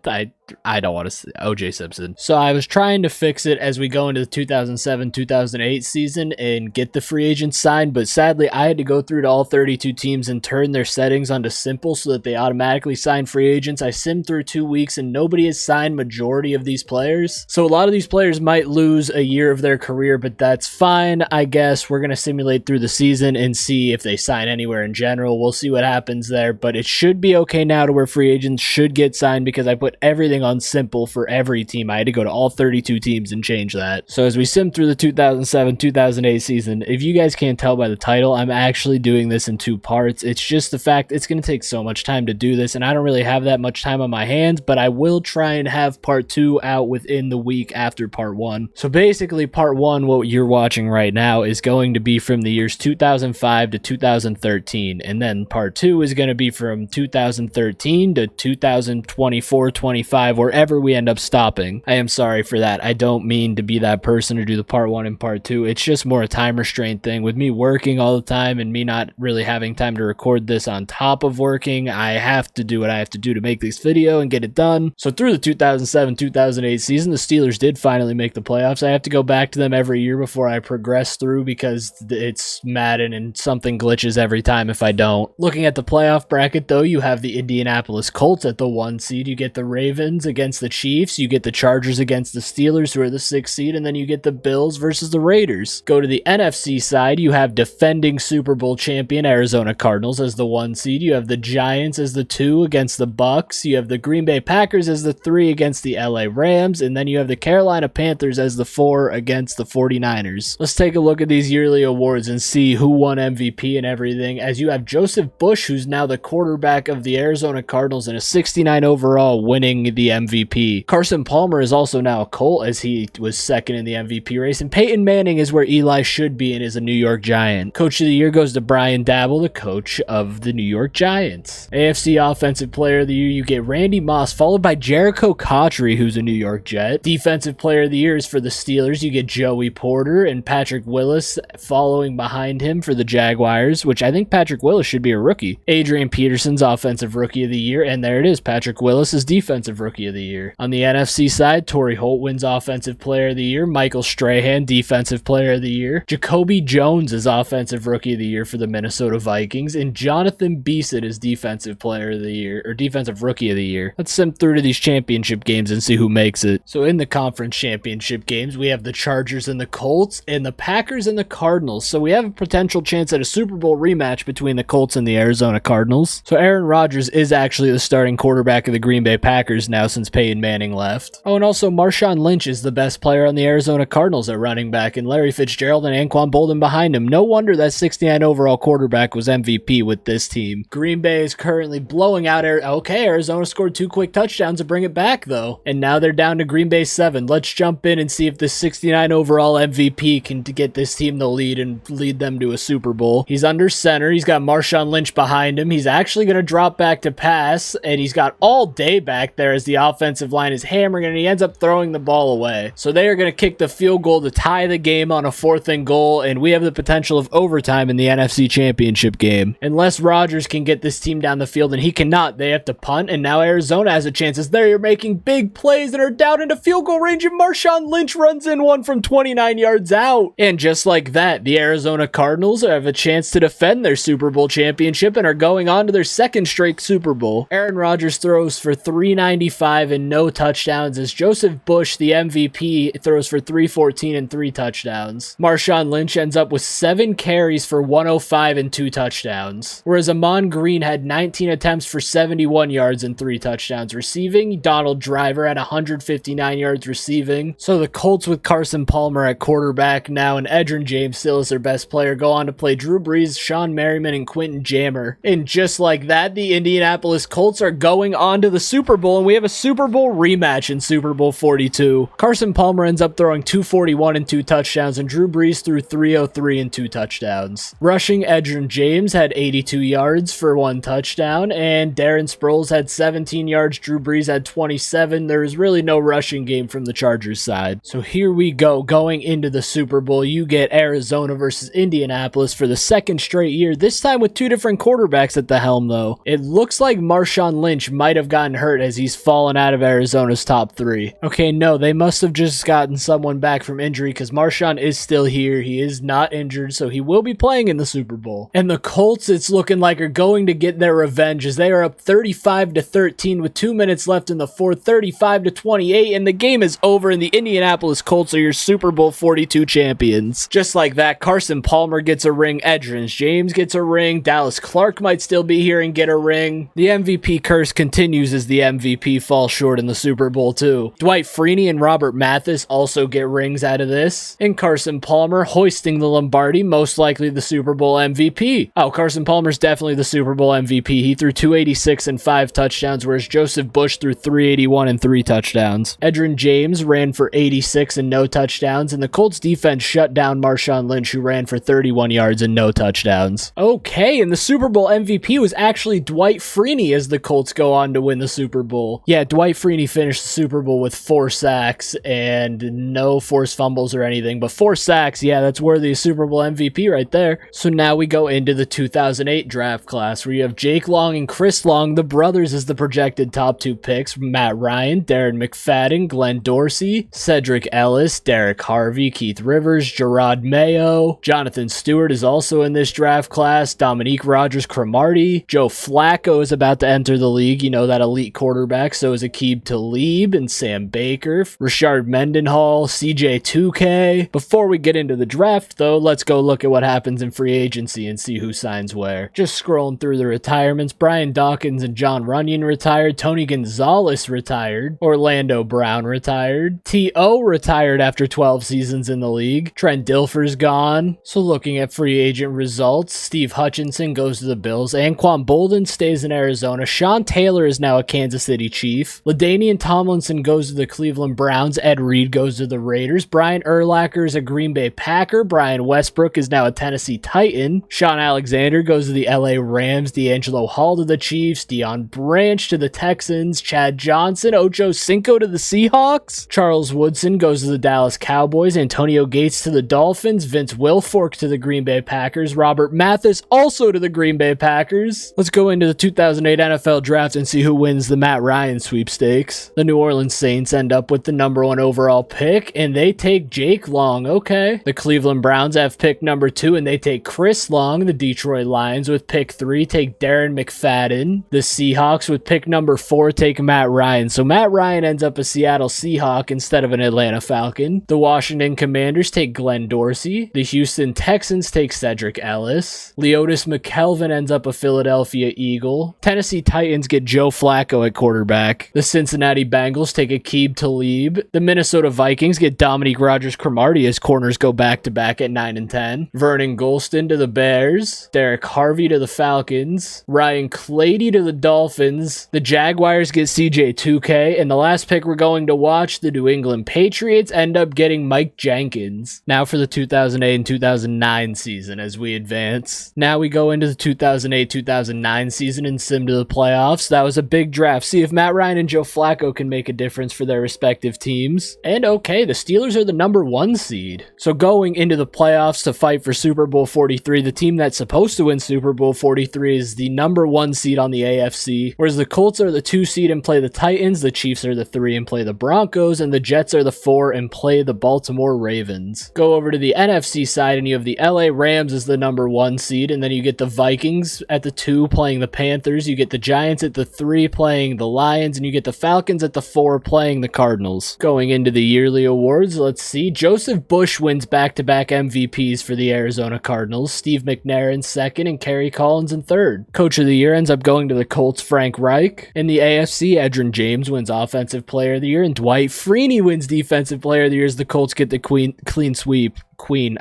don't want to say OJ Simpson. So I was trying to fix it as we go into the 2007-2008 season and get the free agents signed, but sadly I had to go through to all 32 teams and turn their settings onto simple so that they automatically sign free agents. I simmed through 2 weeks and nobody has signed majority of these players. So a lot of these players might lose a year of their career, but that's fine, I guess. We're going to simulate through the season and see if they sign anywhere in general. We'll see what happens there, but it should be okay now to where free agents should get signed because I put everything on simple for every team. I had to go to all 32 teams and change that. So as we sim through the 2007-2008 season, if you guys can't tell by the title, I'm actually doing this in 2 parts. It's just the fact it's going to take so much time to do this, and I don't really have that much time on my hands, but I will try and have part 2 out within the week after part 1. So basically part 1, what you're watching right now, is going to be from the years 2005 to 2013, and then part 2 is going to be from 2013 to 2024, 25, 5 wherever we end up stopping. I am sorry for that. I don't mean to be that person to do the part 1 and part 2. It's just more a time restraint thing. With me working all the time and me not really having time to record this on top of working, I have to do what I have to do to make this video and get it done. So through the 2007-2008 season, the Steelers did finally make the playoffs. I have to go back to them every year before I progress through because it's Madden and something glitches every time if I don't. Looking at the playoff bracket though, you have the Indianapolis Colts at the 1 seed, you get the Ravens against the Chiefs, you get the Chargers against the Steelers who are the 6th seed, and then you get the Bills versus the Raiders. Go to the NFC side, you have defending Super Bowl champion Arizona Cardinals as the 1 seed, you have the Giants as the 2 against the Bucks, you have the Green Bay Packers as the 3 against the LA Rams, and then you have the Carolina Panthers as the 4 against the 49ers. Let's take a look at these yearly awards and see who won MVP and everything, as you have Joseph Bush, who's now the quarterback of the Arizona Cardinals and a 69 overall, winning the MVP. Carson Palmer is also now a Colt as he was 2nd in the MVP race, and Peyton Manning is where Eli should be and is a New York Giant. Coach of the year goes to Brian Daboll, the coach of the New York Giants. AFC Offensive Player of the Year, you get Randy Moss, followed by Jericho Cotchery, who's a New York Jet. Defensive Player of the Year is for the Steelers, you get Joey Porter and Patrick Willis following behind him for the Jaguars, which I think Patrick Willis should be a rookie. Adrian Peterson's Offensive Rookie of the Year, and there it is, Patrick Willis is Defensive Rookie of the Year. On the NFC side, Torrey Holt wins Offensive Player of the Year, Michael Strahan Defensive Player of the Year, Jacoby Jones is Offensive Rookie of the Year for the Minnesota Vikings, and Jonathan Beasley is Defensive Player of the Year, or Defensive Rookie of the Year. Let's sim through to these championship games and see who makes it. So in the conference championship games, we have the Chargers and the Colts, and the Packers and the Cardinals. So we have a potential chance at a Super Bowl rematch between the Colts and the Arizona Cardinals. So Aaron Rodgers is actually the starting quarterback of the Green Bay Packers now since Peyton Manning left. Oh, and also Marshawn Lynch is the best player on the Arizona Cardinals at running back, and Larry Fitzgerald and Anquan Boldin behind him. No wonder that 69 overall quarterback was MVP with this team. Green Bay is currently blowing out Arizona scored 2 quick touchdowns to bring it back though, and now they're down to Green Bay 7. Let's jump in and see if this 69 overall MVP can get this team the lead and lead them to a Super Bowl. He's under center, he's got Marshawn Lynch behind him, he's actually going to drop back to pass, and he's got all day back there as the offensive line is hammering, and he ends up throwing the ball away. So they are going to kick the field goal to tie the game on a 4th and goal, and we have the potential of overtime in the NFC Championship game. Unless Rodgers can get this team down the field, and he cannot, they have to punt, and now Arizona has a chance as they're making big plays and are down into field goal range, and Marshawn Lynch runs in one from 29 yards out. And just like that, the Arizona Cardinals have a chance to defend their Super Bowl championship and are going on to their 2nd straight Super Bowl. Aaron Rodgers throws for 395 and no touchdowns as Joseph Bush, the MVP, throws for 314 and 3 touchdowns. Marshawn Lynch ends up with 7 carries for 105 and 2 touchdowns. Whereas Amon Green had 19 attempts for 71 yards and 3 touchdowns receiving. Donald Driver had 159 yards receiving. So the Colts with Carson Palmer at quarterback now, and Edgerrin James still is their best player, go on to play Drew Brees, Sean Merriman, and Quentin Jammer. And just like that, the Indianapolis Colts are going on to the Super Bowl, and we have a Super Bowl rematch in Super Bowl 42. Carson Palmer ends up throwing 241 and 2 touchdowns, and Drew Brees threw 303 and 2 touchdowns. Rushing, Edgerrin James had 82 yards for 1 touchdown, and Darren Sproles had 17 yards. Drew Brees had 27. There was really no rushing game from the Chargers side. So here we go. Going into the Super Bowl, you get Arizona versus Indianapolis for the 2nd straight year, this time with 2 different quarterbacks at the helm though. It looks like Marshawn Lynch might have gotten hurt as he's fallen out of Arizona's top 3. Okay, no, they must have just gotten someone back from injury because Marshawn is still here. He is not injured, so he will be playing in the Super Bowl. And the Colts, it's looking like, are going to get their revenge as they are up 35-13 with 2 minutes left in the 4th, 35-28, and the game is over, and the Indianapolis Colts are your Super Bowl 42 champions. Just like that, Carson Palmer gets a ring, Edgerrin James gets a ring, Dallas Clark might still be here and get a ring. The MVP curse continues as the MVP falls short in the Super Bowl too. Dwight Freeney and Robert Mathis also get rings out of this, and Carson Palmer hoisting the Lombardi, most likely the Super Bowl MVP. Oh, Carson Palmer's definitely the Super Bowl MVP. He threw 286 and 5 touchdowns, whereas Joseph Bush threw 381 and 3 touchdowns. Edgerrin James ran for 86 and no touchdowns, and the Colts defense shut down Marshawn Lynch, who ran for 31 yards and no touchdowns. Okay, and the Super Bowl MVP was actually Dwight Freeney as the Colts go on to win the Super Bowl. Yeah, Dwight Freeney finished the Super Bowl with 4 sacks and no forced fumbles or anything, but 4 sacks, yeah, that's worthy of Super Bowl MVP right there. So now we go into the 2008 draft class where you have Jake Long and Chris Long, the brothers, as the projected top 2 picks. Matt Ryan, Darren McFadden, Glenn Dorsey, Cedric Ellis, Derek Harvey, Keith Rivers, Gerard Mayo. Jonathan Stewart is also in this draft class. Dominique Rodgers-Cromartie. Joe Flacco is about to enter the league, you know, that elite quarterback. So is Aqib Talib and Sam Baker. Rashard Mendenhall, CJ 2K. Before we get into the draft, though, let's go look at what happens in free agency and see who signs where. Just scrolling through the retirements. Brian Dawkins and John Runyon retired. Tony Gonzalez retired. Orlando Brown retired. T.O. retired after 12 seasons in the league. Trent Dilfer's gone. So looking at free agent results, Steve Hutchinson goes to the Bills. Anquan Bolden stays in Arizona. Sean Taylor is now a Kansas City Chief. LaDainian Tomlinson goes to the Cleveland Browns. Ed Reed goes to the Raiders. Brian Urlacher is a Green Bay Packer. Brian Westbrook is now a Tennessee Titan. Sean Alexander goes to the LA Rams. D'Angelo Hall to the Chiefs. Deion Branch to the Texans. Chad Johnson, Ocho Cinco to the Seahawks. Charles Woodson goes to the Dallas Cowboys. Antonio Gates to the Dolphins. Vince Wilfork to the Green Bay Packers. Robert Mathis also to the Green Bay Packers. Let's go into the 2008 NFL Draft and see who wins the Matt Ryan sweepstakes. The New Orleans Saints end up with the number 1 overall pick, and they take Jake Long. Okay. The Cleveland Browns have pick number 2, and they take Chris Long. The Detroit Lions with pick 3 take Darren McFadden. The Seahawks with pick number 4 take Matt Ryan. So Matt Ryan ends up a Seattle Seahawk instead of an Atlanta Falcon. The Washington Commanders take Glenn Dorsey. The Houston Texans take Cedric Ellis. Leotis McKelvin ends up a Philadelphia Eagle. Tennessee Titans get Joe Flacco at quarterback. The Cincinnati Bengals take Aqib Talib. The Minnesota Vikings get Dominique Rodgers-Cromartie as corners go back-to-back at 9 and 10. Vernon Gholston to the Bears. Derek Harvey to the Falcons. Ryan Clady to the Dolphins. The Jaguars get CJ 2K. And the last pick we're going to watch, the New England Patriots end up getting Mike Jenkins. Now for the 2008 and 2009 season as we advance. Now we go into the 2008-2009 season and sim to the playoffs. That was a big draft. See if Matt Ryan and Joe Flacco can make a difference for their respective teams. And okay, the Steelers are the number 1 seed. So going into the playoffs to fight for Super Bowl 43, the team that's supposed to win Super Bowl 43 is the number 1 seed on the AFC, whereas the Colts are the 2 seed and play the Titans, the Chiefs are the 3 and play the Broncos, and the Jets are the 4 and play the Baltimore Ravens. Go over to the NFC side and you have the LA Rams as the number 1 seed, and then you get the Vikings at the 2 playing the Panthers, you get the Giants at the 3 playing the Lions, and you get the Falcons at the 4 playing the Cardinals. Going into the yearly awards, let's see. Joseph Bush wins back-to-back MVPs for the Arizona Cardinals. Steve McNair in 2nd and Kerry Collins in 3rd. Coach of the Year ends up going to the Colts, Frank Reich. In the AFC, Edgerrin James wins Offensive Player of the Year, and Dwight Freeney wins Defensive Player of the Year as the Colts get the clean sweep. Queen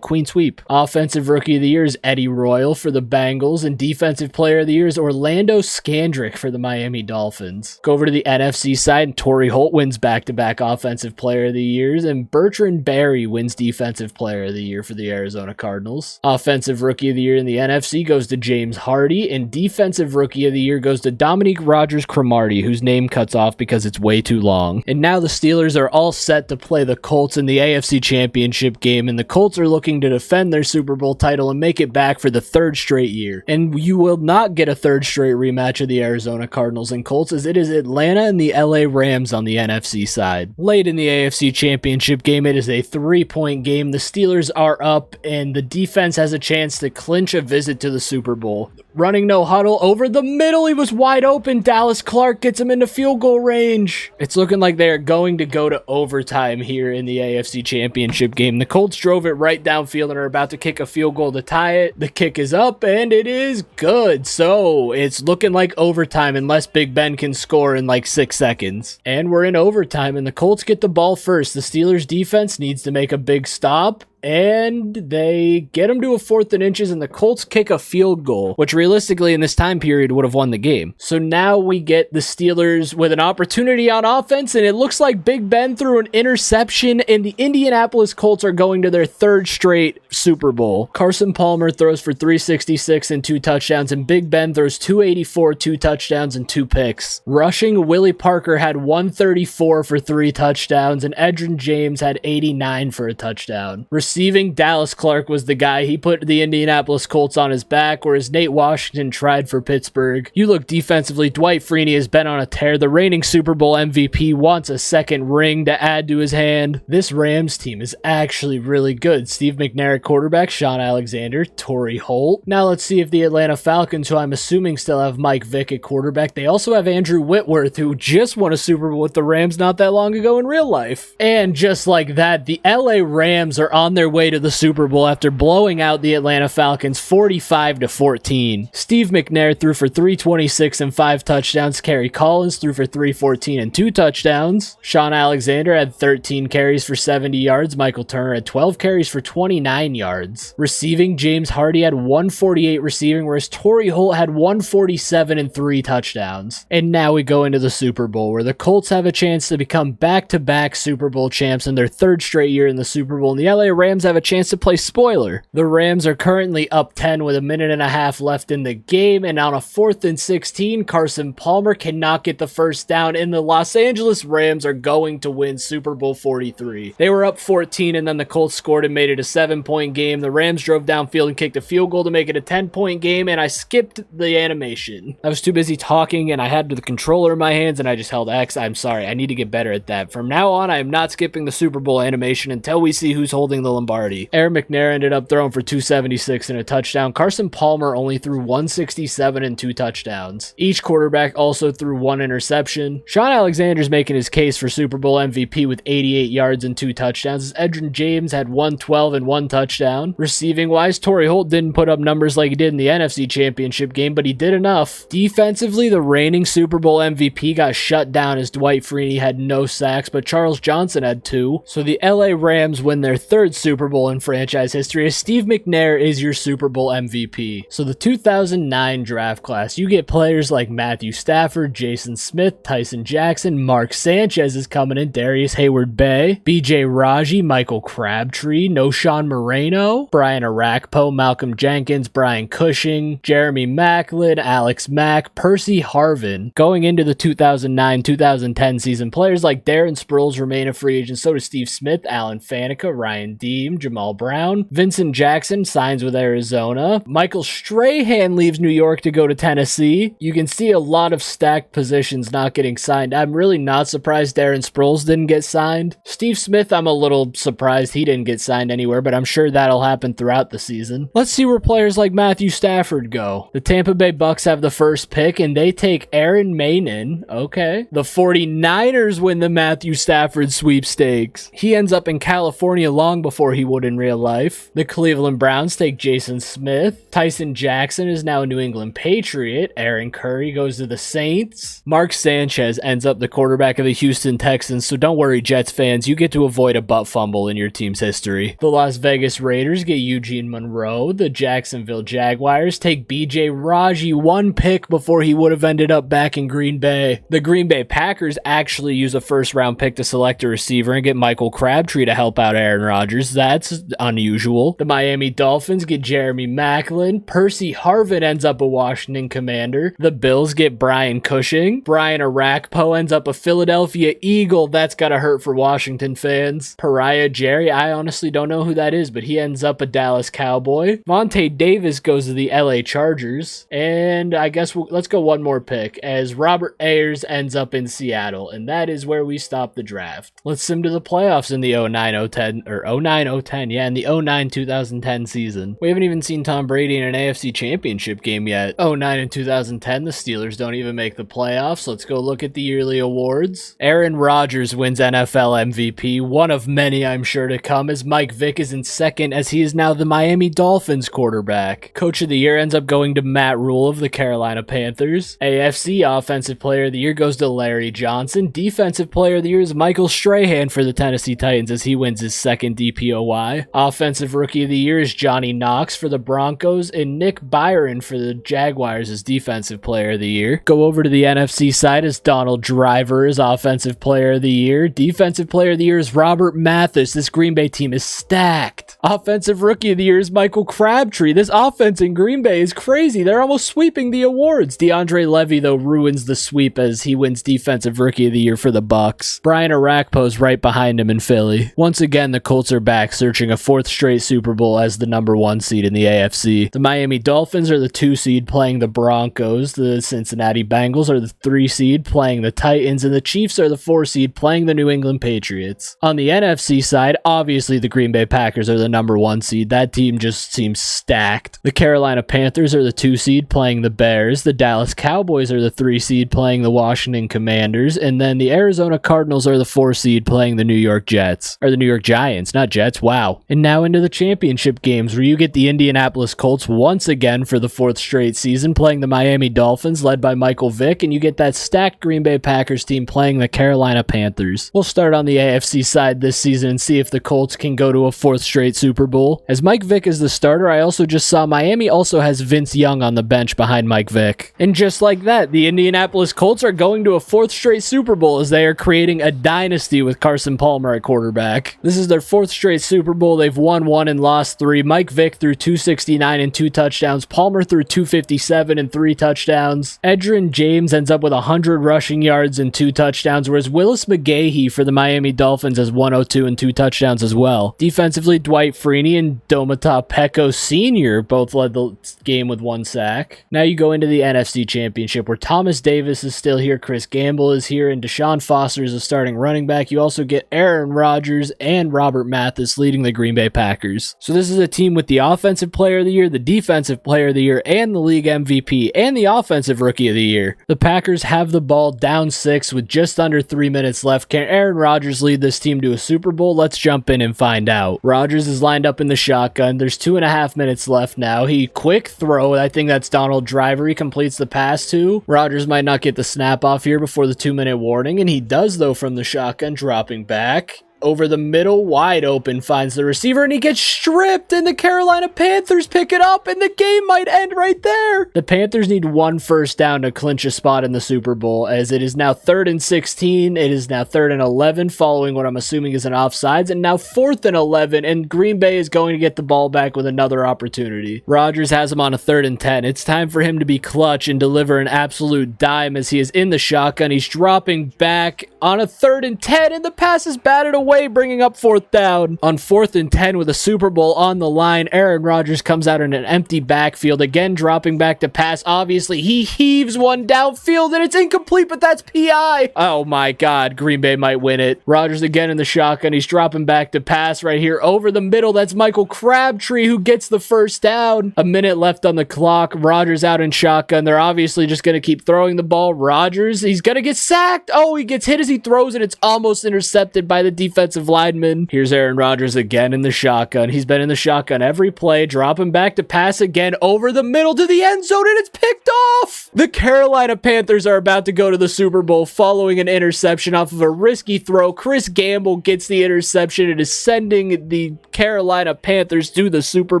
sweep. Offensive Rookie of the Year is Eddie Royal for the Bengals, and Defensive Player of the Year is Orlando Scandrick for the Miami Dolphins. Go over to the NFC side, and Torrey Holt wins back-to-back Offensive Player of the Years, and Bertrand Berry wins Defensive Player of the Year for the Arizona Cardinals. Offensive Rookie of the Year in the NFC goes to James Hardy, and Defensive Rookie of the Year goes to Dominique Rodgers-Cromartie, whose name cuts off because it's way too long. And now the Steelers are all set to play the Colts in the AFC Championship game, and the Colts are looking to defend their Super Bowl title and make it back for the 3rd straight year. And you will not get a 3rd straight rematch of the Arizona Cardinals and Colts, as it is Atlanta and the LA Rams on the NFC side. Late in the AFC Championship game, it is a 3-point game. The Steelers are up, and the defense has a chance to clinch a visit to the Super Bowl. Running no huddle over the middle. He was wide open. Dallas Clark gets him into field goal range. It's looking like they are going to go to overtime here in the AFC Championship game. The Colts drove it right downfield and are about to kick a field goal to tie it. The kick is up and it is good. So it's looking like overtime unless Big Ben can score in like 6 seconds. And we're in overtime and the Colts get the ball first. The Steelers defense needs to make a big stop. and they get him to a 4th and inches, and the Colts kick a field goal, which realistically in this time period would have won the game. So now we get the Steelers with an opportunity on offense, and it looks like Big Ben threw an interception, and the Indianapolis Colts are going to their 3rd straight Super Bowl. Carson Palmer throws for 366 and 2 touchdowns, and Big Ben throws 284, 2 touchdowns, and 2 picks. Rushing, Willie Parker had 134 for 3 touchdowns, and Edgerrin James had 89 for a touchdown. Receiving, Dallas Clark was the guy. He put the Indianapolis Colts on his back, whereas Nate Washington tried for Pittsburgh. You look defensively, Dwight Freeney has been on a tear. The reigning Super Bowl MVP wants a 2nd ring to add to his hand. This Rams team is actually really good. Steve McNair at quarterback, Sean Alexander, Torrey Holt. Now let's see if the Atlanta Falcons, who I'm assuming still have Mike Vick at quarterback, they also have Andrew Whitworth, who just won a Super Bowl with the Rams not that long ago in real life. And just like that, the LA Rams are on their way to the Super Bowl after blowing out the Atlanta Falcons 45-14. Steve McNair threw for 326 and 5 touchdowns. Kerry Collins threw for 314 and 2 touchdowns. Sean Alexander had 13 carries for 70 yards. Michael Turner had 12 carries for 29 yards. Receiving, James Hardy had 148 receiving, whereas Torrey Holt had 147 and 3 touchdowns. And now we go into the Super Bowl, where the Colts have a chance to become back-to-back Super Bowl champs in their 3rd straight year in the Super Bowl, and the LA Rams have a chance to play spoiler. The Rams are currently up 10 with a minute and a half left in the game, and on a 4th and 16, Carson Palmer cannot get the first down, and the Los Angeles Rams are going to win Super Bowl 43. They were up 14, and then the Colts scored and made it a 7-point game. The Rams drove downfield and kicked a field goal to make it a 10-point game, and I skipped the animation. I was too busy talking, and I had the controller in my hands, and I just held X. I'm sorry. I need to get better at that. From now on, I am not skipping the Super Bowl animation until we see who's holding the Lombardi. Aaron McNair ended up throwing for 276 and a touchdown. Carson Palmer only threw 167 and 2 touchdowns. Each quarterback also threw 1 interception. Sean Alexander's making his case for Super Bowl MVP with 88 yards and 2 touchdowns. Edgerrin James had 112 and 1 touchdown. Receiving wise, Torrey Holt didn't put up numbers like he did in the NFC Championship game, but he did enough. Defensively, the reigning Super Bowl MVP got shut down as Dwight Freeney had no sacks, but Charles Johnson had 2. So the LA Rams win their 3rd Super Bowl in franchise history, as Steve McNair is your Super Bowl MVP. So the 2009 draft class, you get players like Matthew Stafford, Jason Smith, Tyson Jackson, Mark Sanchez is coming in, Darius Hayward-Bay, BJ Raji, Michael Crabtree, Noshawn Moreno, Brian Arakpo, Malcolm Jenkins, Brian Cushing, Jeremy Maclin, Alex Mack, Percy Harvin. Going into the 2009-2010 season, players like Darren Sproles remain a free agent. So does Steve Smith, Alan Faneca, Ryan Deem, Jamal Brown. Vincent Jackson signs with Arizona. Michael Strahan leaves New York to go to Tennessee. You can see a lot of stacked positions not getting signed. I'm really not surprised Darren Sproles didn't get signed. Steve Smith, I'm a little surprised he didn't get signed anywhere, but I'm sure that'll happen throughout the season. Let's see where players like Matthew Stafford go. The Tampa Bay Bucks have the 1st pick, and they take Aaron Mainin. Okay. The 49ers win the Matthew Stafford sweepstakes. He ends up in California long before he would in real life. The Cleveland Browns take Jason Smith. Tyson Jackson is now a New England Patriot. Aaron Curry goes to the Saints. Mark Sanchez ends up the quarterback of the Houston Texans, so don't worry, Jets fans, you get to avoid a butt fumble in your team's history. The Las Vegas Raiders get Eugene Monroe. The Jacksonville Jaguars take BJ Raji, 1 pick before he would have ended up back in Green Bay. The Green Bay Packers actually use a 1st-round pick to select a receiver and get Michael Crabtree to help out Aaron Rodgers. That's unusual. The Miami Dolphins get Jeremy Maclin. Percy Harvin ends up a Washington Commander. The Bills get Brian Cushing. Brian Arakpo ends up a Philadelphia Eagle. That's gotta hurt for Washington fans. Pariah Jerry, I honestly don't know who that is, but he ends up a Dallas Cowboy. Vontae Davis goes to the LA Chargers. And I guess let's go one more pick, as Robert Ayers ends up in Seattle, and that is where we stop the draft. Let's sim to the playoffs in the 09-010, or 09-010, yeah, in the 09-2010 season. We haven't even seen Tom Brady in an AFC Championship game yet. 09 and 2010, the Steelers don't even make the playoffs. Let's go look at the yearly awards. Aaron Rodgers wins NFL MVP, one of many I'm sure to come, as Mike Vick is in 2nd, as he is now the Miami Dolphins quarterback. Coach of the Year ends up going to Matt Rule of the Carolina Panthers. AFC Offensive Player of the Year goes to Larry Johnson. Defensive Player of the Year is Michael Strahan for the Tennessee Titans, as he wins his 2nd DPOY DPOY. Offensive Rookie of the Year is Johnny Knox for the Broncos, and Nick Byron for the Jaguars as Defensive Player of the Year. Go over to the NFC side as Donald Driver is Offensive Player of the Year. Defensive Player of the Year is Robert Mathis. This Green Bay team is stacked. Offensive Rookie of the Year is Michael Crabtree. This offense in Green Bay is crazy. They're almost sweeping the awards. DeAndre Levy, though, ruins the sweep as he wins Defensive Rookie of the Year for the Bucks. Brian Arakpo's right behind him in Philly. Once again, the Colts are back, searching a fourth straight Super Bowl as the number 1 seed in the AFC. The Miami Dolphins are the 2 seed playing the Broncos. The Cincinnati Bengals are the 3 seed playing the Titans, and the Chiefs are the 4 seed playing the New England Patriots. On the NFC side, obviously the Green Bay Packers are the number 1 seed. That team just seems stacked. The Carolina Panthers are the 2 seed playing the Bears. The Dallas Cowboys are the 3 seed playing the Washington Commanders, and then the Arizona Cardinals are the 4 seed playing the New York Jets. Or the New York Giants, not Jets, wow. And now into the championship games, where you get the Indianapolis Colts once again for the 4th straight season playing the Miami Dolphins led by Michael Vick, and you get that stacked Green Bay Packers team playing the Carolina Panthers. We'll start on the AFC side this season and see if the Colts can go to a 4th straight Super Bowl. As Mike Vick is the starter, I also just saw Miami also has Vince Young on the bench behind Mike Vick. And just like that, the Indianapolis Colts are going to a 4th straight Super Bowl as they are creating a dynasty with Carson Palmer at quarterback. This is their 4th straight Super Bowl. They've won 1 and lost 3. Mike Vick threw 269 and 2 touchdowns. Palmer threw 257 and 3 touchdowns. Edgerrin James ends up with 100 rushing yards and 2 touchdowns, whereas Willis McGahee for the Miami Dolphins has 102 and 2 touchdowns as well. Defensively, Dwight Freeney and Domata Peko Sr. both led the game with 1 sack. Now you go into the NFC Championship, where Thomas Davis is still here, Chris Gamble is here, and Deshaun Foster is a starting running back. You also get Aaron Rodgers and Robert Mathis leading the Green Bay Packers. So this is a team with the Offensive Player of the Year, the Defensive Player of the Year, and the League MVP, and the Offensive Rookie of the Year. The Packers have the ball down 6 with just under 3 minutes left. Can Aaron Rodgers lead this team to a Super Bowl? Let's jump in and find out. Rodgers is lined up in the shotgun. There's 2.5 minutes left now. He quick throw. I think that's Donald Driver. He completes the pass to. Rodgers might not get the snap off here before the 2-minute warning, and he does though from the shotgun, dropping back. Over the middle, wide open, finds the receiver, and he gets stripped, and the Carolina Panthers pick it up, and the game might end right there. The Panthers need 1 first down to clinch a spot in the Super Bowl, as it is now 3rd and 16, it is now 3rd and 11, following what I'm assuming is an offsides, and now 4th and 11, and Green Bay is going to get the ball back with another opportunity. Rodgers has him on a 3rd and 10. It's time for him to be clutch and deliver an absolute dime as he is in the shotgun. He's dropping back on a 3rd and 10, and the pass is batted away, bringing up 4th down. On 4th and 10 with a Super Bowl on the line, Aaron Rodgers comes out in an empty backfield, again dropping back to pass. Obviously, he heaves one downfield, and it's incomplete, but that's PI. Oh my God, Green Bay might win it. Rodgers again in the shotgun. He's dropping back to pass right here over the middle. That's Michael Crabtree who gets the first down. A minute left on the clock. Rodgers out in shotgun. They're obviously just going to keep throwing the ball. Rodgers, he's going to get sacked. Oh, he gets hit as he throws it. It's almost intercepted by the defensive lineman. Here's Aaron Rodgers again in the shotgun. He's been in the shotgun every play, dropping back to pass again over the middle to the end zone, and it's picked off. The Carolina Panthers are about to go to the Super Bowl following an interception off of a risky throw. Chris Gamble gets the interception. It is sending the Carolina Panthers to the Super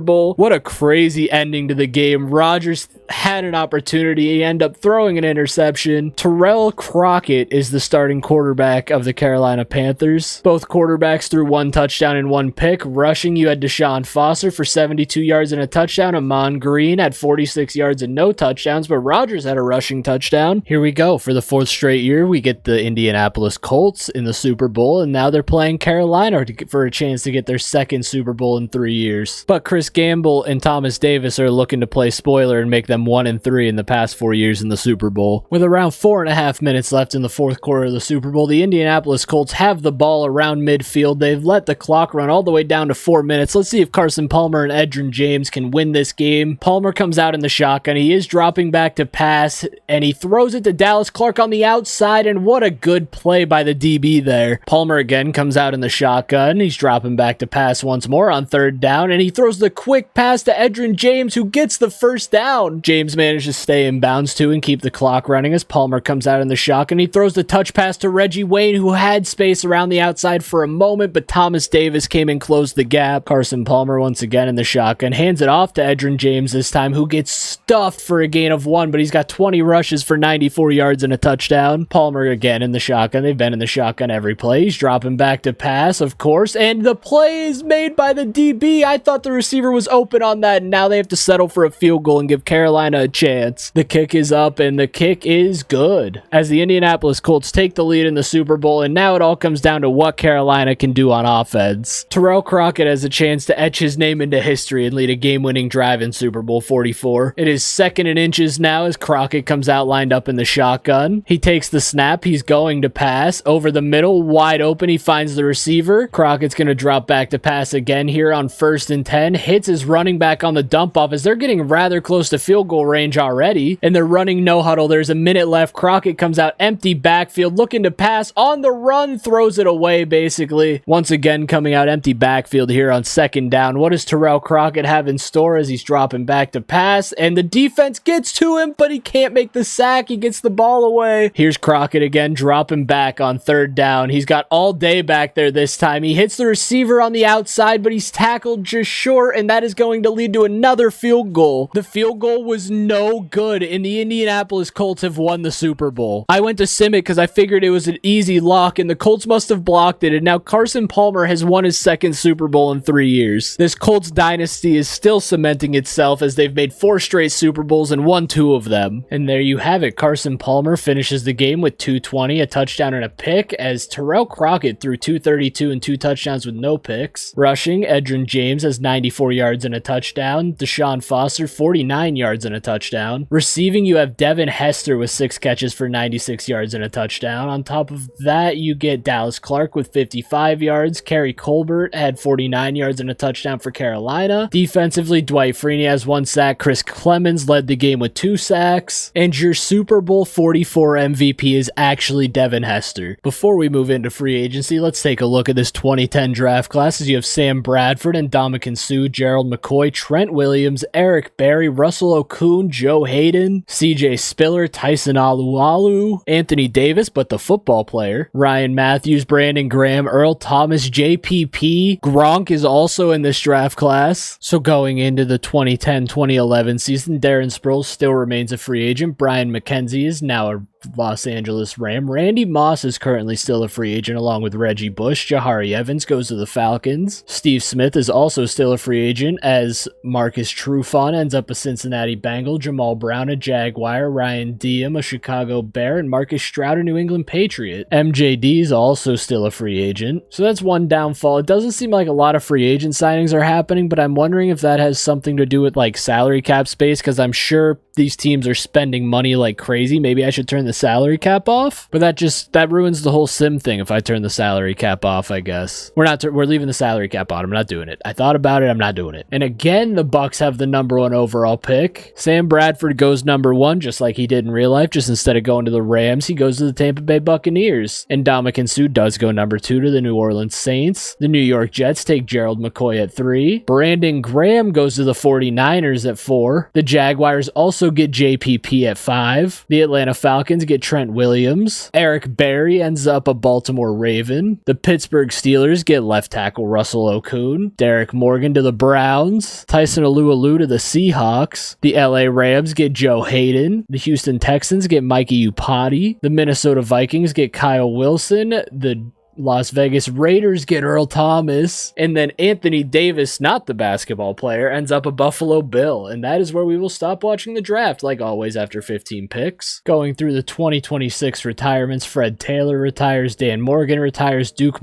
Bowl. What a crazy ending to the game. Rodgers had an opportunity. He ended up throwing an interception. Terrell Crockett is the starting quarterback of the Carolina Panthers. Both quarterbacks threw 1 touchdown and 1 pick. Rushing, you had Deshaun Foster for 72 yards and a touchdown. Amon Green had 46 yards and no touchdowns, but Rodgers had a rushing touchdown. Here we go. For the 4th straight year, we get the Indianapolis Colts in the Super Bowl, and now they're playing Carolina for a chance to get their 2nd Super Bowl in 3 years. But Chris Gamble and Thomas Davis are looking to play spoiler and make them 1-3 in the past 4 years in the Super Bowl. With around 4.5 minutes left in the 4th quarter of the Super Bowl, the Indianapolis Colts have the ball around midfield. They've let the clock run all the way down to 4 minutes. Let's see if Carson Palmer and Edgerrin James can win this game. Palmer comes out in the shotgun. He is dropping back to pass, and he throws it to Dallas Clark on the outside, and what a good play by the DB there. Palmer again comes out in the shotgun. He's dropping back to pass once more on 3rd down, and he throws the quick pass to Edgerrin James, who gets the first down. James manages to stay in bounds too and keep the clock running as Palmer comes out in the shotgun. He throws the touch pass to Reggie Wayne, who had space around the outside for a moment, but Thomas Davis came and closed the gap. Carson Palmer once again in the shotgun, hands it off to Edgerrin James this time, who gets stuffed for a gain of 1, but he's got 20 rushes for 94 yards and a touchdown. Palmer again in the shotgun. They've been in the shotgun every play. He's dropping back to pass, of course, and the play is made by the DB. I thought the receiver was open on that, and now they have to settle for a field goal and give Carolina a chance. The kick is up, and the kick is good, as the Indianapolis Colts take the lead in the Super Bowl, and now it all comes down to what Carolina can do on offense. Terrell Crockett has a chance to etch his name into history and lead a game-winning drive in Super Bowl 44. It is 2nd and inches now as Crockett comes out lined up in the shotgun. He takes the snap. He's going to pass over the middle, wide open. He finds the receiver. Crockett's going to drop back to pass again here on 1st and 10. Hits his running back on the dump off as they're getting rather close to field goal range already, and they're running no huddle. There's a minute left. Crockett comes out empty backfield looking to pass on the run, throws it away basically. Once again coming out empty backfield here on 2nd down. What does Terrell Crockett have in store as he's dropping back to pass, and the defense gets to him, but he can't make the sack. He gets the ball away. Here's Crockett again dropping back on 3rd down. He's got all day back there this time. He hits the receiver on the outside, but he's tackled just short, and that is going to lead to another field goal. The field goal was no good, and the Indianapolis Colts have won the Super Bowl. I went to sim it because I figured it was an easy lock, and the Colts must have blocked it, and now Carson Palmer has won his 2nd Super Bowl in 3 years. This Colts dynasty is still cementing itself as they've made 4 straight Super Bowls and won 2 of them. And there you have it. Carson Palmer finishes the game with 220, a touchdown and a pick, as Terrell Crockett threw 232 and 2 touchdowns with no picks. Rushing, Edgerrin James has 94 yards and a touchdown. Deshaun Foster, 49 yards and a touchdown. Receiving, you have Devin Hester with 6 catches for 96 yards and a touchdown. On top of that, you get Dallas Clark with 55 yards. Kerry Colbert had 49 yards and a touchdown for Carolina. Defensively, Dwight Freeney has 1 sack. Chris Clemens led the game with 2 sacks. And your Super Bowl 44 MVP is actually Devin Hester. Before we move into free agency, let's take a look at this 2010 draft class, as you have Sam Bradford and Ndamukong Suh, Gerald McCoy, Trent Williams, Eric Berry, Russell Okung, Joe Hayden, CJ Spiller, Tyson Alualu, Anthony Davis, but the football player, Ryan Matthews, Brandon Graham, Earl Thomas, JPP. Gronk is also in this draft class. So going into the 2010-2011 season, Darren Sproles still remains a free agent. Brian McKenzie is now a Los Angeles Ram. Randy Moss is currently still a free agent along with Reggie Bush. Jahari Evans goes to the Falcons. Steve Smith is also still a free agent as Marcus Trufant ends up a Cincinnati Bengal. Jamal Brown a Jaguar. Ryan Diem a Chicago Bear, and Marcus Stroud a New England Patriot. MJD is also still a free agent. So that's one downfall. It doesn't seem like a lot of free agent signings are happening, but I'm wondering if that has something to do with like salary cap space, because I'm sure these teams are spending money like crazy. Maybe I should turn the salary cap off, but that ruins the whole sim thing if I turn the salary cap off, I guess. We're leaving the salary cap on. I'm not doing it. I thought about it. I'm not doing it. And again, the Bucks have the number 1 overall pick. Sam Bradford goes number 1, just like he did in real life. Just instead of going to the Rams, he goes to the Tampa Bay Buccaneers. And Ndamukong Suh does go number 2 to the New Orleans Saints. The New York Jets take Gerald McCoy at 3. Brandon Graham goes to the 49ers at 4. The Jaguars also get JPP at 5. The Atlanta Falcons get Trent Williams. Eric Berry ends up a Baltimore Raven. The Pittsburgh Steelers get left tackle Russell Okung. Derek Morgan to the Browns. Tyson Alualu to the Seahawks. The LA Rams get Joe Hayden. The Houston Texans get Mikey Upati. The Minnesota Vikings get Kyle Wilson. The Las Vegas Raiders get Earl Thomas, and then Anthony Davis, not the basketball player, ends up a Buffalo Bill, and that is where we will stop watching the draft, like always after 15 picks. Going through the 2026 retirements, Fred Taylor retires, Dan Morgan retires, Deuce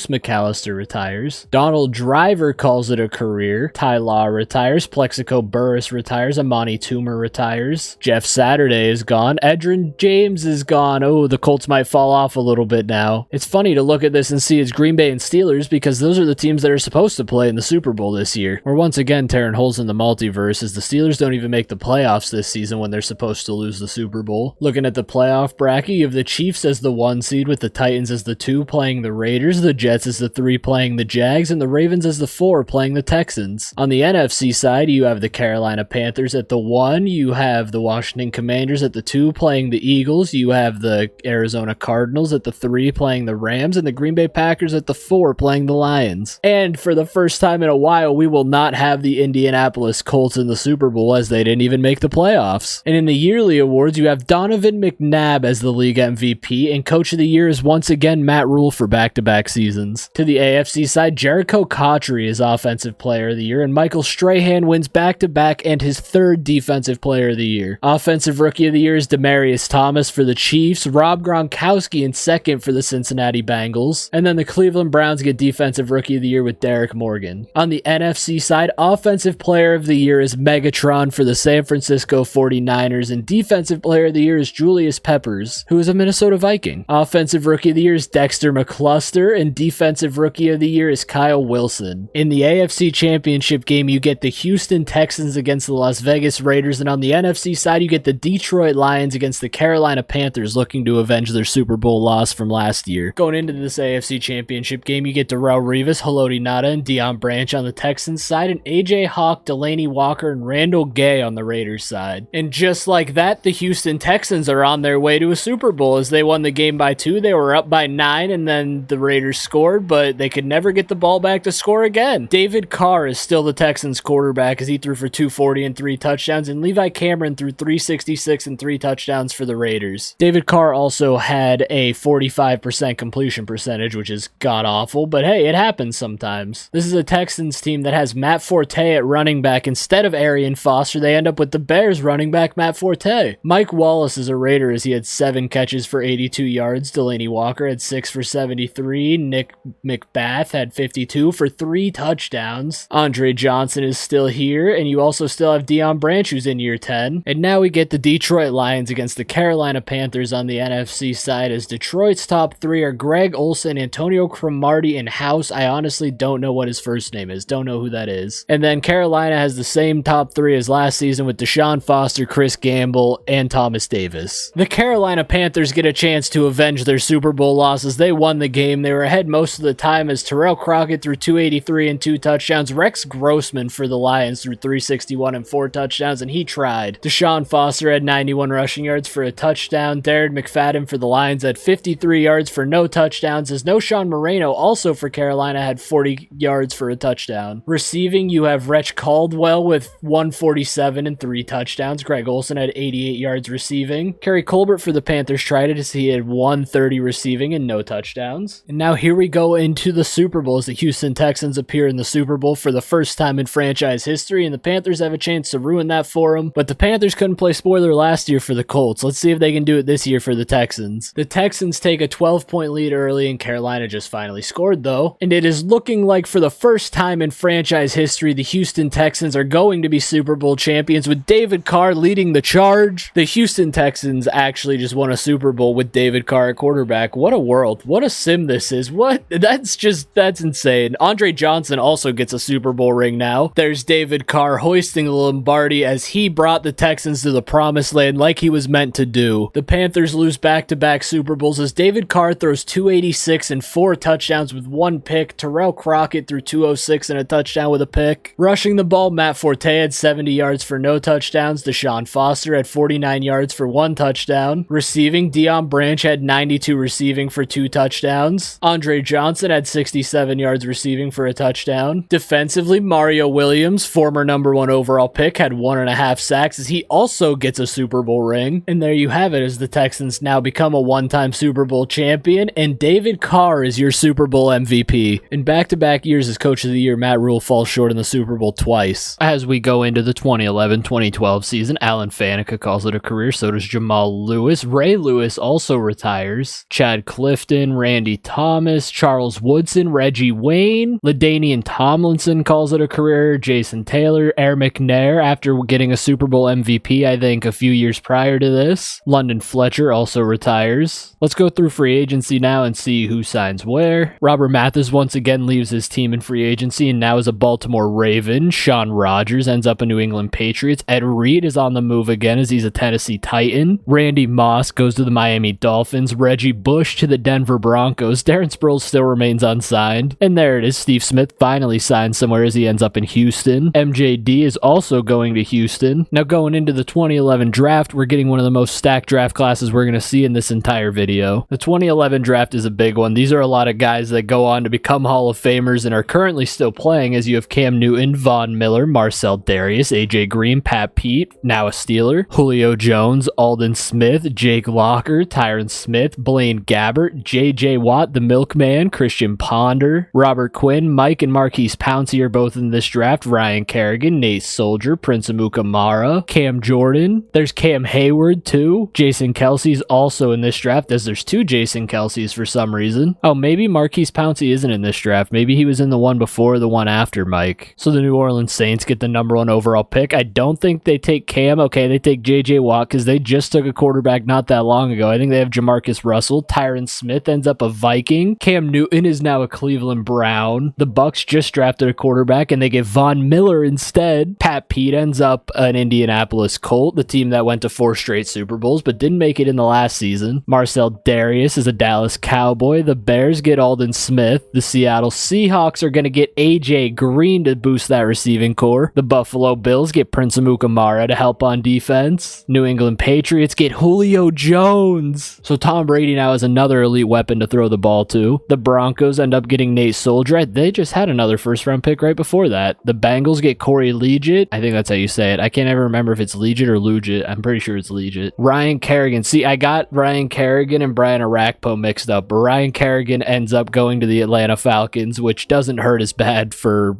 McAllister retires, Donald Driver calls it a career, Ty Law retires, Plexico Burris retires, Amani Toomer retires, Jeff Saturday is gone, Edgerrin James is gone. Oh, the Colts might fall off a little bit now. It's funny to look at this and see it's Green Bay and Steelers, because those are the teams that are supposed to play in the Super Bowl this year. We're once again tearing holes in the multiverse, as the Steelers don't even make the playoffs this season when they're supposed to lose the Super Bowl. Looking at the playoff bracket, you have the Chiefs as the 1 seed with the Titans as the 2 playing the Raiders, the Jets as the 3 playing the Jags, and the Ravens as the 4 playing the Texans. On the NFC side, you have the Carolina Panthers at the 1, you have the Washington Commanders at the 2 playing the Eagles, you have the Arizona Cardinals at the 3 playing the Rams, and and the Green Bay Packers at the 4 playing the Lions. And for the first time in a while, we will not have the Indianapolis Colts in the Super Bowl, as they didn't even make the playoffs. And in the yearly awards, you have Donovan McNabb as the league MVP, and Coach of the Year is once again Matt Rule for back-to-back seasons. To the AFC side, Jericho Cotchery is Offensive Player of the Year, and Michael Strahan wins back-to-back and his 3rd Defensive Player of the Year. Offensive Rookie of the Year is Demaryius Thomas for the Chiefs, Rob Gronkowski in 2nd for the Cincinnati Bengals, and then the Cleveland Browns get Defensive Rookie of the Year with Derek Morgan. On the NFC side, Offensive Player of the Year is Megatron for the San Francisco 49ers, and Defensive Player of the Year is Julius Peppers, who is a Minnesota Viking. Offensive Rookie of the Year is Dexter McCluster, and Defensive Rookie of the Year is Kyle Wilson. In the AFC Championship game, you get the Houston Texans against the Las Vegas Raiders, and on the NFC side, you get the Detroit Lions against the Carolina Panthers looking to avenge their Super Bowl loss from last year. Going into this AFC Championship game, you get Darrelle Revis, Haloti Ngata, and Deion Branch on the Texans side, and AJ Hawk, Delaney Walker, and Randall Gay on the Raiders side. And just like that, the Houston Texans are on their way to a Super Bowl as they won the game by 2. They were up by 9, and then the Raiders scored, but they could never get the ball back to score again. David Carr is still the Texans quarterback as he threw for 240 and 3 touchdowns, and Levi Cameron threw 366 and 3 touchdowns for the Raiders. David Carr also had a 45% completion percentage, which is god-awful, but hey, it happens sometimes. This is a Texans team that has Matt Forte at running back instead of Arian Foster. They end up with the Bears running back Matt Forte. Mike Wallace is a Raider as he had 7 catches for 82 yards. Delaney Walker had 6 for 73. Nick McBath had 52 for 3 touchdowns. Andre Johnson is still here, and you also still have Deion Branch, who's in year 10. And now we get the Detroit Lions against the Carolina Panthers on the NFC side, as Detroit's top 3 are Greg Olsen, Antonio Cromartie, and House. I honestly don't know what his first name is. Don't know who that is. And then Carolina has the same top 3 as last season with Deshaun Foster, Chris Gamble, and Thomas Davis. The Carolina Panthers get a chance to avenge their Super Bowl losses. They won the game. They were ahead most of the time as Terrell Crockett threw 283 and 2 touchdowns. Rex Grossman for the Lions threw 361 and 4 touchdowns, and he tried. Deshaun Foster had 91 rushing yards for a touchdown. Darren McFadden for the Lions had 53 yards for no touchdowns, as Noshawn Moreno, also for Carolina, had 40 yards for a touchdown. Receiving, you have Rich Caldwell with 147 and 3 touchdowns. Greg Olsen had 88 yards receiving. Kerry Colbert for the Panthers tried it as he had 130 receiving and no touchdowns. And now here we go into the Super Bowl as the Houston Texans appear in the Super Bowl for the first time in franchise history, and the Panthers have a chance to ruin that for them. But the Panthers couldn't play spoiler last year for the Colts. Let's see if they can do it this year for the Texans. The Texans take a 12-point lead early, and Carolina just finally scored though. And it is looking like for the first time in franchise history, the Houston Texans are going to be Super Bowl champions with David Carr leading the charge. The Houston Texans actually just won a Super Bowl with David Carr at quarterback. What a world. What a sim this is. That's insane. Andre Johnson also gets a Super Bowl ring now. There's David Carr hoisting the Lombardi as he brought the Texans to the promised land like he was meant to do. The Panthers lose back-to-back Super Bowls as David Carr throws 286 and 4 touchdowns with 1 pick. Terrell Crockett threw 206 and a touchdown with a pick. Rushing the ball, Matt Forte had 70 yards for no touchdowns. Deshaun Foster had 49 yards for 1 touchdown. Receiving, Deion Branch had 92 receiving for 2 touchdowns. Andre Johnson had 67 yards receiving for a touchdown. Defensively, Mario Williams, former #1 overall pick, had 1.5 sacks as he also gets a Super Bowl ring. And there you have it, as the Texans now become a 1-time Super Bowl champion, and David Carr is your Super Bowl MVP. In back-to-back years as Coach of the Year, Matt Rule falls short in the Super Bowl twice. As we go into the 2011-2012 season, Alan Faneca calls it a career, so does Jamal Lewis. Ray Lewis also retires. Chad Clifton, Randy Thomas, Charles Woodson, Reggie Wayne, LaDainian Tomlinson calls it a career. Jason Taylor, Air McNair, after getting a Super Bowl MVP, I think, a few years prior to this. London Fletcher also retires. Let's go through free agency now and see who signs where. Robert Mathis once again leaves his team in free agency and now is a Baltimore Raven. Sean Rogers ends up a New England Patriots. Ed Reed is on the move again as he's a Tennessee Titan. Randy Moss goes to the Miami Dolphins. Reggie Bush to the Denver Broncos. Darren Sproles still remains unsigned. And there it is. Steve Smith finally signed somewhere as he ends up in Houston. MJD is also going to Houston. Now going into the 2011 draft, we're getting one of the most stacked draft classes we're going to see in this entire video. The 2011 draft is a big one. These are a lot of guys that go on to become Hall of Famers and are currently still playing, as you have Cam Newton, Von Miller, Marcel Darius, AJ Green, Pat Pete, now a Steeler, Julio Jones, Alden Smith, Jake Locker, Tyron Smith, Blaine Gabbert, JJ Watt, the Milkman, Christian Ponder, Robert Quinn, Mike and Marquise Pouncey are both in this draft, Ryan Kerrigan, Nate Soldier, Prince Amukamara, Cam Jordan, there's Cam Hayward too, Jason Kelsey's also in this draft, as there's two Jason Kelseys for some reason. Oh, maybe Marquise Pouncey isn't in this draft, maybe he was in the one before, the one after Mike. So the New Orleans Saints get the number 1 overall pick. I don't think they take Cam. Okay, they take JJ Watt because they just took a quarterback not that long ago. I think they have Jamarcus Russell. Tyron Smith ends up a Viking. Cam Newton is now a Cleveland Brown. The Bucks just drafted a quarterback and they get Von Miller instead. Pat Pete ends up an Indianapolis Colt, the team that went to 4 straight Super Bowls but didn't make it in the last season. Marcel Darius is a Dallas Cowboy. The Bears get Alden Smith. The Seattle Seahawks are going to get AJ Green to boost that receiving core. The Buffalo Bills get Prince Amukamara to help on defense. New England Patriots get Julio Jones. So Tom Brady now has another elite weapon to throw the ball to. The Broncos end up getting Nate Soldier. They just had another first-round pick right before that. The Bengals get Corey Liuget. I think that's how you say it. I can't ever remember if it's Liuget or Luget. I'm pretty sure it's Liuget. Ryan Kerrigan. See, I got Ryan Kerrigan and Brian Arakpo mixed up. But Ryan Kerrigan ends up going to the Atlanta Falcons, which doesn't hurt as bad for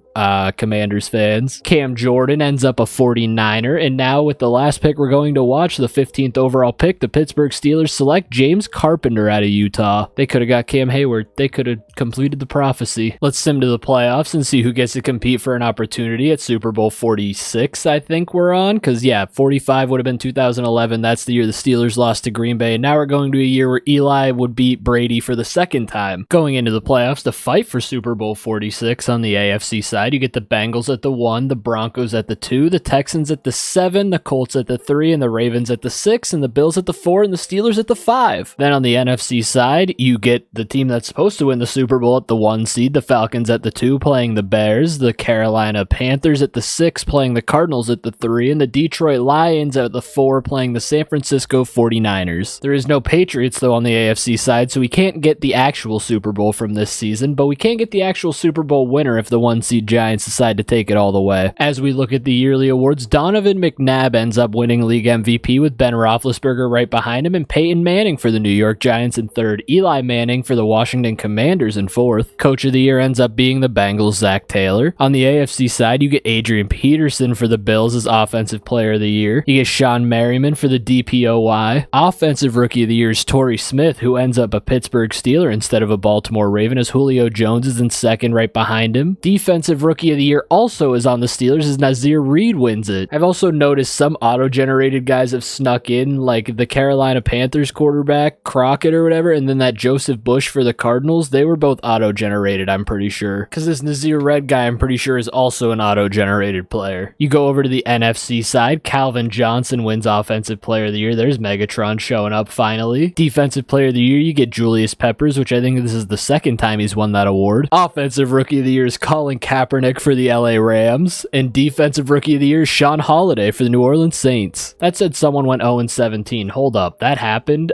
Commanders fans. Cam Jordan ends up a 49er, and now with the last pick we're going to watch, the 15th overall pick, the Pittsburgh Steelers select James Carpenter out of Utah. They could have got Cam Hayward. They could have completed the prophecy. Let's sim to the playoffs and see who gets to compete for an opportunity at Super Bowl 46, I think we're on, because yeah, 45 would have been 2011. That's the year the Steelers lost to Green Bay, and now we're going to a year where Eli would beat Brady for the second time. Going into the playoffs to fight for Super Bowl 46 on the AFC side, you get the Bengals at the 1, the Broncos at the 2, the Texans at the 7, the Colts at the 3, and the Ravens at the 6, and the Bills at the 4, and the Steelers at the 5. Then on the NFC side, you get the team that's supposed to win the Super Bowl at the 1 seed, the Falcons at the 2, playing the Bears, the Carolina Panthers at the 6, playing the Cardinals at the 3, and the Detroit Lions at the 4, playing the San Francisco 49ers. There is no Patriots, though, on the AFC side, so we can't get the actual Super Bowl from this season, but we can get the actual Super Bowl winner if the 1 seed Giants decide to take it all the way. As we look at the yearly awards, Donovan McNabb ends up winning league MVP with Ben Roethlisberger right behind him, and Peyton Manning for the New York Giants in 3rd, Eli Manning for the Washington Commanders in 4th. Coach of the year ends up being the Bengals' Zach Taylor. On the AFC side, you get Adrian Peterson for the Bills as Offensive Player of the Year. You get Sean Merriman for the DPOY. Offensive Rookie of the Year is Torrey Smith, who ends up a Pittsburgh Steeler instead of a Baltimore Raven, as Julio Jones is in 2nd right behind him. Defensive Rookie of the Year also is on the Steelers as Nazir Reed wins it. I've also noticed some auto-generated guys have snuck in, like the Carolina Panthers quarterback, Crockett or whatever, and then that Joseph Bush for the Cardinals. They were both auto-generated, I'm pretty sure. Because this Nazir Red guy, I'm pretty sure, is also an auto-generated player. You go over to the NFC side, Calvin Johnson wins Offensive Player of the Year. There's Megatron showing up finally. Defensive Player of the Year, you get Julius Peppers, which I think this is the 2nd time he's won that award. Offensive Rookie of the Year is Colin Kaepernick for the LA Rams, and Defensive Rookie of the Year is Sean Holiday for the New Orleans Saints. That said someone went 0-17. Hold up, that happened.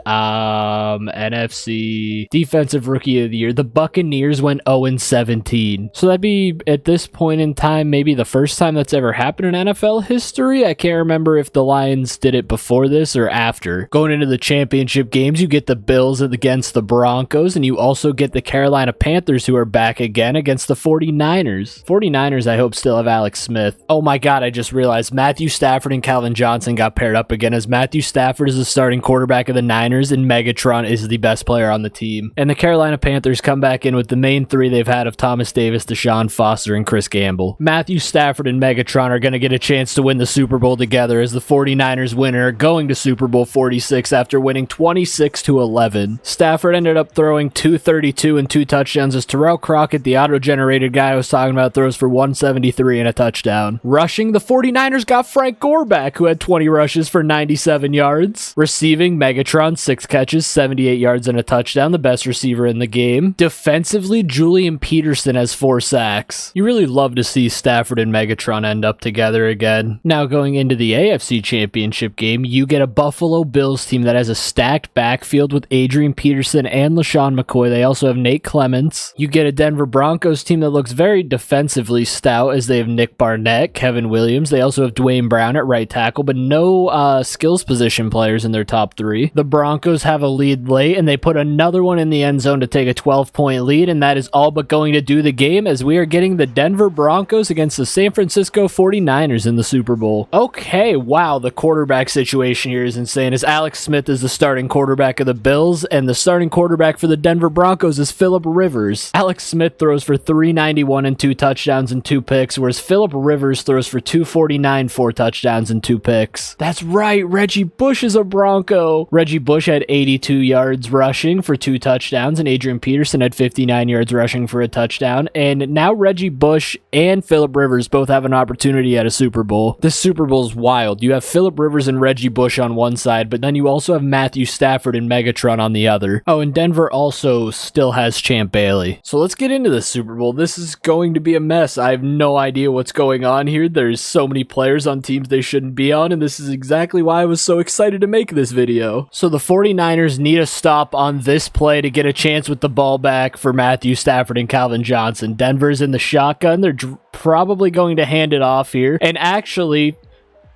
NFC Defensive Rookie of the Year, the Buccaneers went 0-17. So that'd be, at this point in time, maybe the first time that's ever happened in NFL history. I can't remember if the Lions did it before this or after. Going into the championship games, you get the Bills against the Broncos, and you also get the Carolina Panthers, who are back again against the 49ers. 49ers, I hope, still have Alex Smith. Oh my god, I just realized Matthew Stafford and Calvin Johnson got paired up again, as Matthew Stafford is the starting quarterback of the Niners and Megatron is the best player on the team. And the Carolina Panthers come back in with the main 3 they've had of Thomas Davis, Deshaun Foster, and Chris Gamble. Matthew Stafford and Megatron are going to get a chance to win the Super Bowl together, as the 49ers winner going to Super Bowl 46 after winning 26-11. Stafford ended up throwing 232 and 2 touchdowns, as Terrell Crockett, the auto-generated guy I was talking about, throws for 173 and a touchdown. Rushing, the 49ers got Frank Gore back, who had 20 rushes for 97 yards. Receiving, Megatron, 6 catches, 78 yards and a touchdown, the best receiver in the game. Defensively, Julian Peterson has 4 sacks. You really love to see Stafford and Megatron end up together again. Now going into the AFC Championship game, you get a Buffalo Bills team that has a stacked backfield with Adrian Peterson and and LaShawn McCoy. They also have Nate Clements. You get a Denver Broncos team that looks very defensively stout, as they have Nick Barnett, Kevin Williams. They also have Dwayne Brown at right tackle, but no skills position players in their top three. The Broncos have a lead late, and they put another one in the end zone to take a 12-point lead, and that is all but going to do the game, as we are getting the Denver Broncos against the San Francisco 49ers in the Super Bowl. Okay, wow, the quarterback situation here is insane, as Alex Smith is the starting quarterback of the Bills, and the starting quarterback for the Denver Broncos is Phillip Rivers. Alex Smith throws for 391 and 2 touchdowns and 2 picks, whereas Phillip Rivers throws for 249, 4 touchdowns and 2 picks. That's right, Reggie Bush is a Bronco. Reggie Bush had 82 yards rushing for 2 touchdowns, and Adrian Peterson had 59 yards rushing for a touchdown, and now Reggie Bush and Phillip Rivers both have an opportunity at a Super Bowl. This Super Bowl is wild. You have Phillip Rivers and Reggie Bush on one side, but then you also have Matthew Stafford and Megatron on the other. Oh, and Denver also still has Champ Bailey. So let's get into the Super Bowl. This is going to be a mess. I have no idea what's going on here. There's so many players on teams they shouldn't be on, and this is exactly why I was so excited to make this video. So the 49ers need a stop on this play to get a chance with the ball back for Matthew Stafford and Calvin Johnson. Denver's in the shotgun. They're probably going to hand it off here. And actually,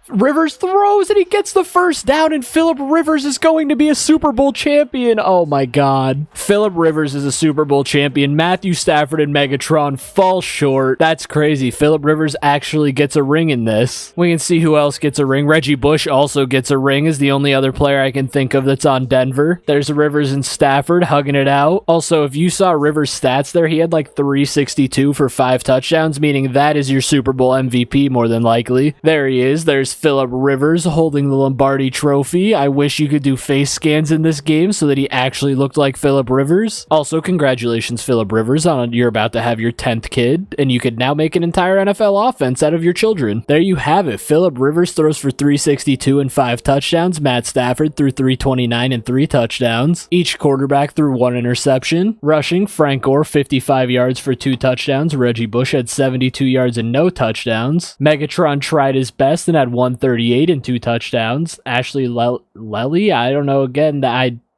Rivers throws and he gets the first down, and Phillip Rivers is going to be a Super Bowl champion. Oh my God. Phillip Rivers is a Super Bowl champion. Matthew Stafford and Megatron fall short. That's crazy. Phillip Rivers actually gets a ring in this. We can see who else gets a ring. Reggie Bush also gets a ring, is the only other player I can think of that's on Denver. There's Rivers and Stafford hugging it out. Also, if you saw Rivers' stats there, he had like 362 for 5 touchdowns, meaning that is your Super Bowl MVP more than likely. There he is. There's Phillip Rivers holding the Lombardi Trophy. I wish you could do face scans in this game so that he actually looked like Phillip Rivers. Also, congratulations, Phillip Rivers, on you're about to have your 10th kid, and you could now make an entire NFL offense out of your children. There you have it. Phillip Rivers throws for 362 and 5 touchdowns. Matt Stafford threw 329 and 3 touchdowns. Each quarterback threw 1 interception. Rushing, Frank Gore 55 yards for 2 touchdowns. Reggie Bush had 72 yards and no touchdowns. Megatron tried his best and had 138 and 2 touchdowns. Ashley Lely, I don't know, again,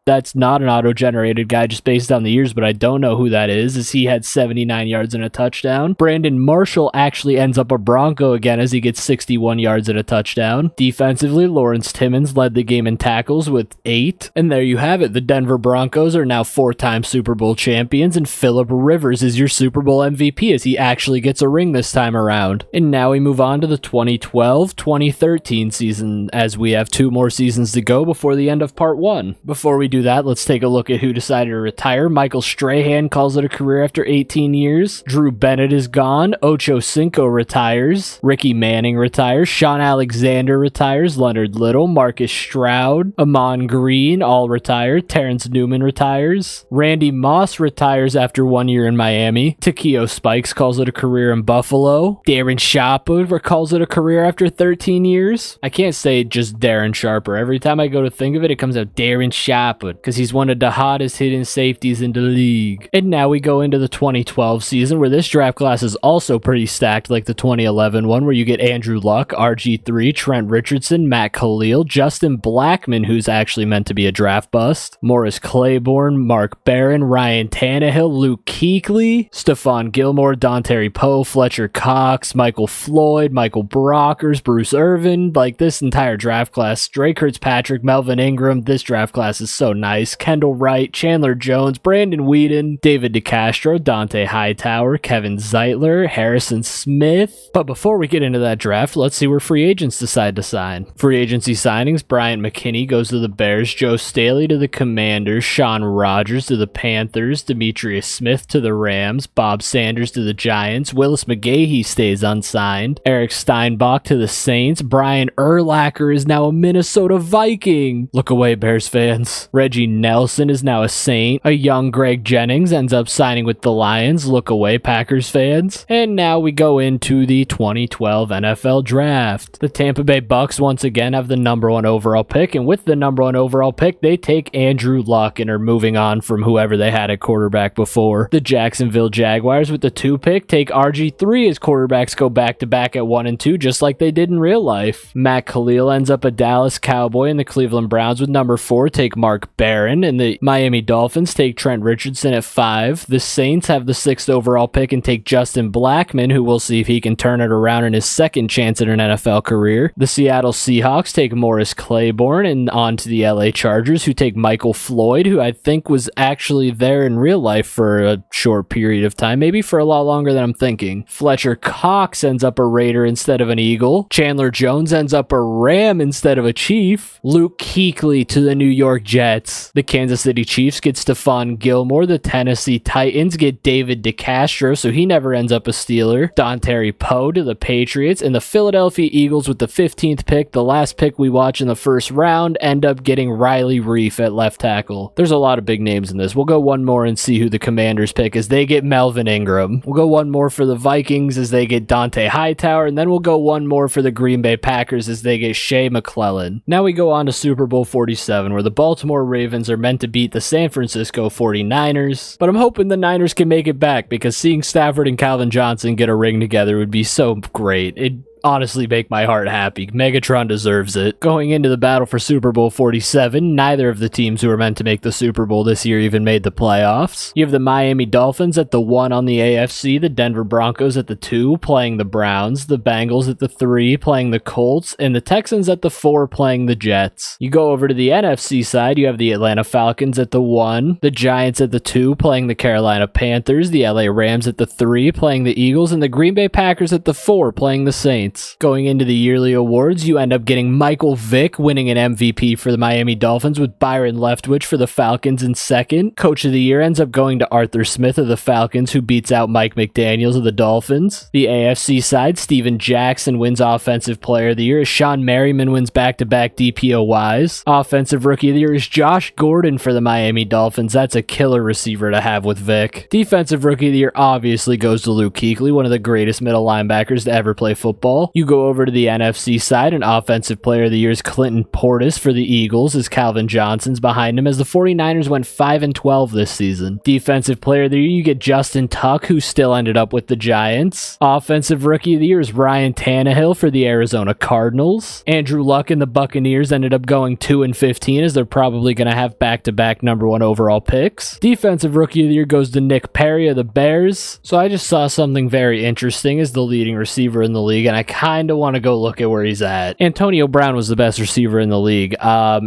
that's not an auto-generated guy just based on the years, but I don't know who that is, as he had 79 yards and a touchdown. Brandon Marshall actually ends up a Bronco again, as he gets 61 yards and a touchdown. Defensively, Lawrence Timmons led the game in tackles with 8. And there you have it. The Denver Broncos are now 4-time Super Bowl champions, and Phillip Rivers is your Super Bowl MVP, as he actually gets a ring this time around. And now we move on to the 2012-2013 season, as we have 2 more seasons to go before the end of part 1. Before we do that, let's take a look at who decided to retire. Michael Strahan calls it a career after 18 years. Drew Bennett is gone. Ocho Cinco retires. Ricky Manning retires. Sean Alexander retires. Leonard Little, Marcus Stroud, Amon Green all retired. Terrence Newman retires. Randy Moss retires after 1 year in Miami. Takeo Spikes calls it a career in Buffalo. Darren Sharper calls it a career after 13 years. I can't say just Darren Sharper. Every time I go to think of it, it comes out Darren Sharper, because he's one of the hottest hidden safeties in the league. And now we go into the 2012 season, where this draft class is also pretty stacked like the 2011 one, where you get Andrew Luck, RG3, Trent Richardson, Matt Khalil, Justin Blackman, who's actually meant to be a draft bust, Morris Claiborne, Mark Barron, Ryan Tannehill, Luke Kuechly, Stephon Gilmore, Dontari Poe, Fletcher Cox, Michael Floyd, Michael Brockers, Bruce Irvin. Like, this entire draft class, Drake Kirkpatrick, Melvin Ingram, this draft class is so nice. Kendall Wright, Chandler Jones, Brandon Whedon, David DeCastro, Dante Hightower, Kevin Zeitler, Harrison Smith. But before we get into that draft, let's see where free agents decide to sign. Free agency signings: Bryant McKinney goes to the Bears, Joe Staley to the Commanders, Sean Rogers to the Panthers, Demetrius Smith to the Rams, Bob Sanders to the Giants, Willis McGahee stays unsigned, Eric Steinbach to the Saints, Brian Urlacher is now a Minnesota Viking. Look away, Bears fans. Reggie Nelson is now a Saint. A young Greg Jennings ends up signing with the Lions. Look away, Packers fans. And now we go into the 2012 NFL Draft. The Tampa Bay Bucks once again have the #1 overall pick, and with the #1 overall pick, they take Andrew Luck and are moving on from whoever they had at quarterback before. The Jacksonville Jaguars with the 2 pick take RG3 as quarterbacks go back-to-back at 1 and 2, just like they did in real life. Matt Khalil ends up a Dallas Cowboy, and the Cleveland Browns with #4 take Mark Mark Barron, and the Miami Dolphins take Trent Richardson at 5. The Saints have the 6th overall pick and take Justin Blackmon, who we'll see if he can turn it around in his second chance at an NFL career. The Seattle Seahawks take Morris Claiborne, and on to the LA Chargers, who take Michael Floyd, who I think was actually there in real life for a short period of time, maybe for a lot longer than I'm thinking. Fletcher Cox ends up a Raider instead of an Eagle. Chandler Jones ends up a Ram instead of a Chief. Luke Kuechly to the New York Jets. The Kansas City Chiefs get Stephon Gilmore. The Tennessee Titans get David DeCastro, so he never ends up a Steeler. Dontari Poe to the Patriots, and the Philadelphia Eagles with the 15th pick, the last pick we watch in the first round, end up getting Riley Reif at left tackle. There's a lot of big names in this. We'll go one more and see who the Commanders pick as they get Melvin Ingram. We'll go one more for the Vikings as they get Dante Hightower, and then we'll go one more for the Green Bay Packers as they get Shea McClellan. Now we go on to Super Bowl 47, where the Baltimore Ravens are meant to beat the San Francisco 49ers, but I'm hoping the Niners can make it back because seeing Stafford and Calvin Johnson get a ring together would be so great. It'd honestly make my heart happy. Megatron deserves it. Going into the battle for Super Bowl 47, neither of the teams who were meant to make the Super Bowl this year even made the playoffs. You have the Miami Dolphins at the 1 on the AFC, the Denver Broncos at the 2 playing the Browns, the Bengals at the 3 playing the Colts, and the Texans at the 4 playing the Jets. You go over to the NFC side, you have the Atlanta Falcons at the 1, the Giants at the 2 playing the Carolina Panthers, the LA Rams at the 3 playing the Eagles, and the Green Bay Packers at the 4 playing the Saints. Going into the yearly awards, you end up getting Michael Vick winning an MVP for the Miami Dolphins with Byron Leftwich for the Falcons in second. Coach of the year ends up going to Arthur Smith of the Falcons, who beats out Mike McDaniels of the Dolphins. The AFC side, Steven Jackson wins Offensive Player of the Year as Sean Merriman wins back-to-back DPOYs. Offensive Rookie of the Year is Josh Gordon for the Miami Dolphins. That's a killer receiver to have with Vick. Defensive Rookie of the Year obviously goes to Luke Kuechly, one of the greatest middle linebackers to ever play football. You go over to the NFC side, and Offensive Player of the Year is Clinton Portis for the Eagles as Calvin Johnson's behind him as the 49ers went 5-12 this season. Defensive Player of the Year, you get Justin Tuck, who still ended up with the Giants. Offensive Rookie of the Year is Ryan Tannehill for the Arizona Cardinals. Andrew Luck and the Buccaneers ended up going 2-15 as they're probably going to have back-to-back number 1 overall picks. Defensive Rookie of the Year goes to Nick Perry of the Bears. So I just saw something very interesting as the leading receiver in the league, and I kind of want to go look at where he's at. Antonio Brown was the best receiver in the league.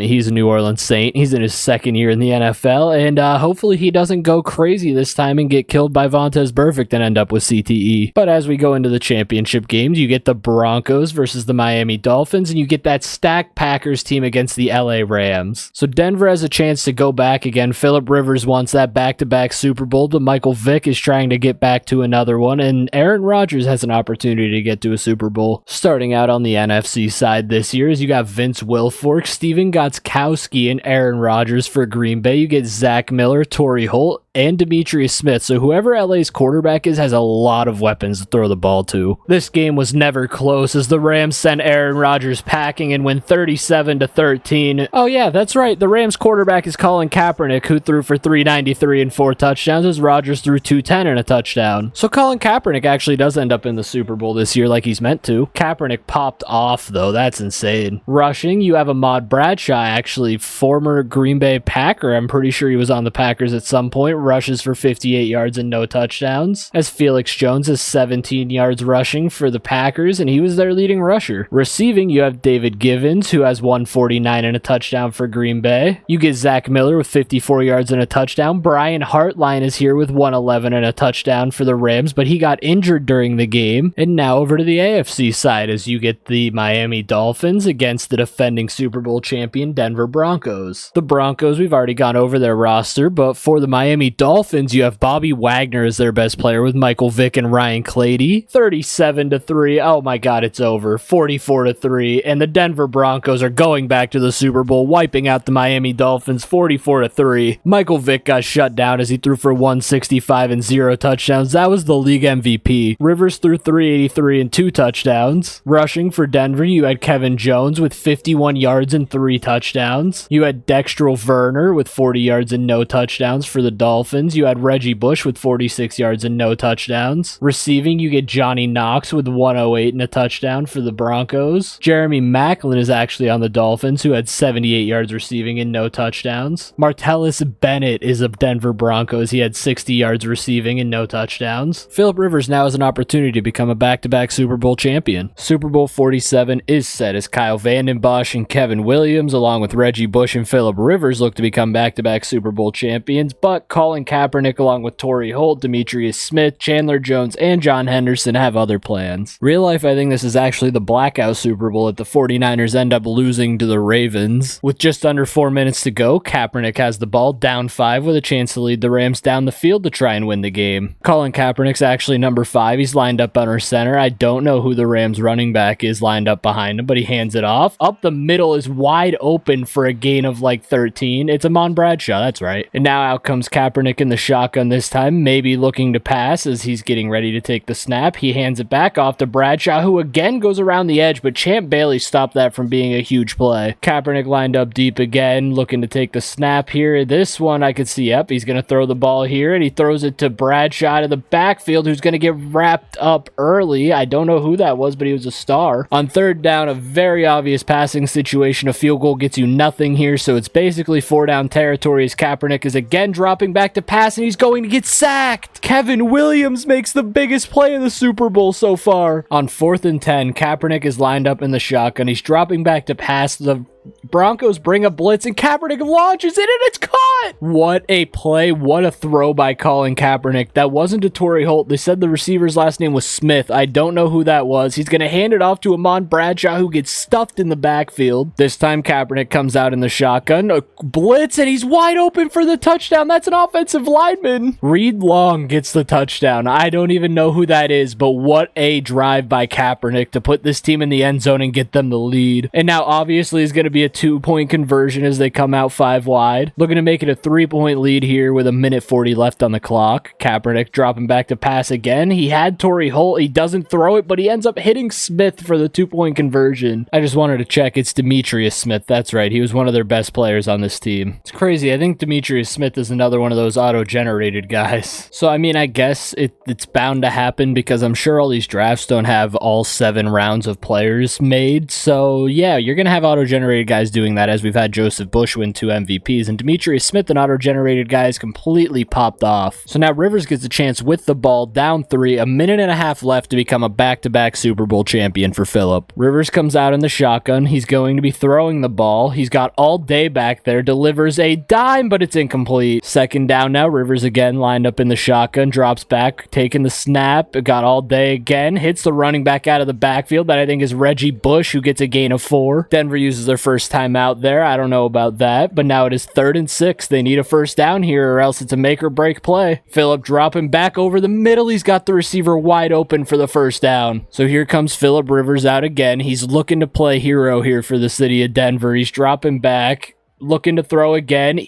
He's a New Orleans Saint. He's in his second year in the NFL, and hopefully he doesn't go crazy this time and get killed by Vontaze Burfict and end up with CTE. But as we go into the championship games, you get the Broncos versus the Miami Dolphins, and you get that stacked Packers team against the LA Rams. So Denver has a chance to go back again. Phillip Rivers wants that back-to-back Super Bowl, but Michael Vick is trying to get back to another one, and Aaron Rodgers has an opportunity to get to a Super Bowl. Starting out on the NFC side this year is you got Vince Wilfork, Steven Gostkowski, and Aaron Rodgers for Green Bay. You get Zach Miller, Torrey Holt, and Demetrius Smith. So whoever LA's quarterback is has a lot of weapons to throw the ball to. This game was never close as the Rams sent Aaron Rodgers packing and win 37-13. Oh yeah, that's right. The Rams quarterback is Colin Kaepernick, who threw for 393 and 4 touchdowns as Rodgers threw 210 and a touchdown. So Colin Kaepernick actually does end up in the Super Bowl this year like he's meant to. Kaepernick popped off though. That's insane. Rushing, you have Ahmad Bradshaw, actually former Green Bay Packer. I'm pretty sure he was on the Packers at some point. Rushes for 58 yards and no touchdowns. As Felix Jones has 17 yards rushing for the Packers, and he was their leading rusher. Receiving, you have David Givens, who has 149 and a touchdown for Green Bay. You get Zach Miller with 54 yards and a touchdown. Brian Hartline is here with 111 and a touchdown for the Rams, but he got injured during the game. And now over to the AFC side as you get the Miami Dolphins against the defending Super Bowl champion Denver Broncos. The Broncos, we've already gone over their roster, but for the Miami Dolphins, you have Bobby Wagner as their best player with Michael Vick and Ryan Clady. 37-3. Oh my God, it's over. 44-3. And the Denver Broncos are going back to the Super Bowl, wiping out the Miami Dolphins 44-3. Michael Vick got shut down as he threw for 165 and 0 touchdowns. That was the league MVP. Rivers threw 383 and 2 touchdowns. Rushing for Denver, you had Kevin Jones with 51 yards and 3 touchdowns. You had Dextrel Werner with 40 yards and no touchdowns for the Dolphins. Dolphins, you had Reggie Bush with 46 yards and no touchdowns. Receiving, you get Johnny Knox with 108 and a touchdown for the Broncos. Jeremy Maclin is actually on the Dolphins, who had 78 yards receiving and no touchdowns. Martellus Bennett is of Denver Broncos. He had 60 yards receiving and no touchdowns. Phillip Rivers now has an opportunity to become a back-to-back Super Bowl champion. Super Bowl 47 is set as Kyle Vanden Bosch and Kevin Williams, along with Reggie Bush and Phillip Rivers, look to become back-to-back Super Bowl champions, but Colin Kaepernick, along with Torrey Holt, Demetrius Smith, Chandler Jones, and John Henderson have other plans. Real life, I think this is actually the blackout Super Bowl if the 49ers end up losing to the Ravens. With just under 4 minutes to go, Kaepernick has the ball, down 5, with a chance to lead the Rams down the field to try and win the game. Colin Kaepernick's actually number 5. He's lined up under center. I don't know who the Rams running back is lined up behind him, but he hands it off. Up the middle is wide open for a gain of like 13. It's Amon Bradshaw, that's right. And now out comes Kaepernick in the shotgun this time, maybe looking to pass as he's getting ready to take the snap. He hands it back off to Bradshaw, who again goes around the edge, but Champ Bailey stopped that from being a huge play. Kaepernick lined up deep again, looking to take the snap here. This one I could see, yep, he's going to throw the ball here, and he throws it to Bradshaw to the backfield, who's going to get wrapped up early. I don't know who that was, but he was a star. On third down, a very obvious passing situation. A field goal gets you nothing here, so it's basically 4 down territory as Kaepernick is again dropping back to pass, and he's going to get sacked. Kevin Williams makes the biggest play of the Super Bowl so far. On 4th and 10, Kaepernick is lined up in the shotgun. He's dropping back to pass. The Broncos bring a blitz, and Kaepernick launches it, and it's caught! What a play. What a throw by Colin Kaepernick. That wasn't to Torrey Holt. They said the receiver's last name was Smith. I don't know who that was. He's going to hand it off to Amon Bradshaw, who gets stuffed in the backfield. This time, Kaepernick comes out in the shotgun. A blitz, and he's wide open for the touchdown. That's an offensive lineman. Reed Long gets the touchdown. I don't even know who that is, but what a drive by Kaepernick to put this team in the end zone and get them the lead. And now, obviously, is going to be a 2-point conversion as they come out 5 wide. Looking to make it a 3-point lead here with 1:40 left on the clock. Kaepernick dropping back to pass again. He had Torrey Holt. He doesn't throw it, but he ends up hitting Smith for the 2-point conversion. I just wanted to check. It's Demetrius Smith. That's right. He was one of their best players on this team. It's crazy. I think Demetrius Smith is another one of those auto-generated guys. So, I mean, I guess it's bound to happen because I'm sure all these drafts don't have all 7 rounds of players made. So, yeah, you're going to have auto-generated guys doing that, as we've had Joseph Bush win 2 MVPs, and Demetrius Smith, an auto-generated guy, is completely popped off. So now Rivers gets a chance with the ball, down 3, 1.5 minutes left to become a back-to-back Super Bowl champion for Phillip. Rivers comes out in the shotgun. He's going to be throwing the ball. He's got all day back there, delivers a dime, but it's incomplete. 2nd down now. Rivers again lined up in the shotgun, drops back, taking the snap, got all day again, hits the running back out of the backfield. That I think is Reggie Bush, who gets a gain of 4. Denver uses their first time out there. I don't know about that, but now it is 3rd and 6. They need a first down here or else it's a make or break play. Phillip dropping back over the middle. He's got the receiver wide open for the first down. So here comes Phillip Rivers out again. He's looking to play hero here for the city of Denver. He's dropping back, looking to throw again.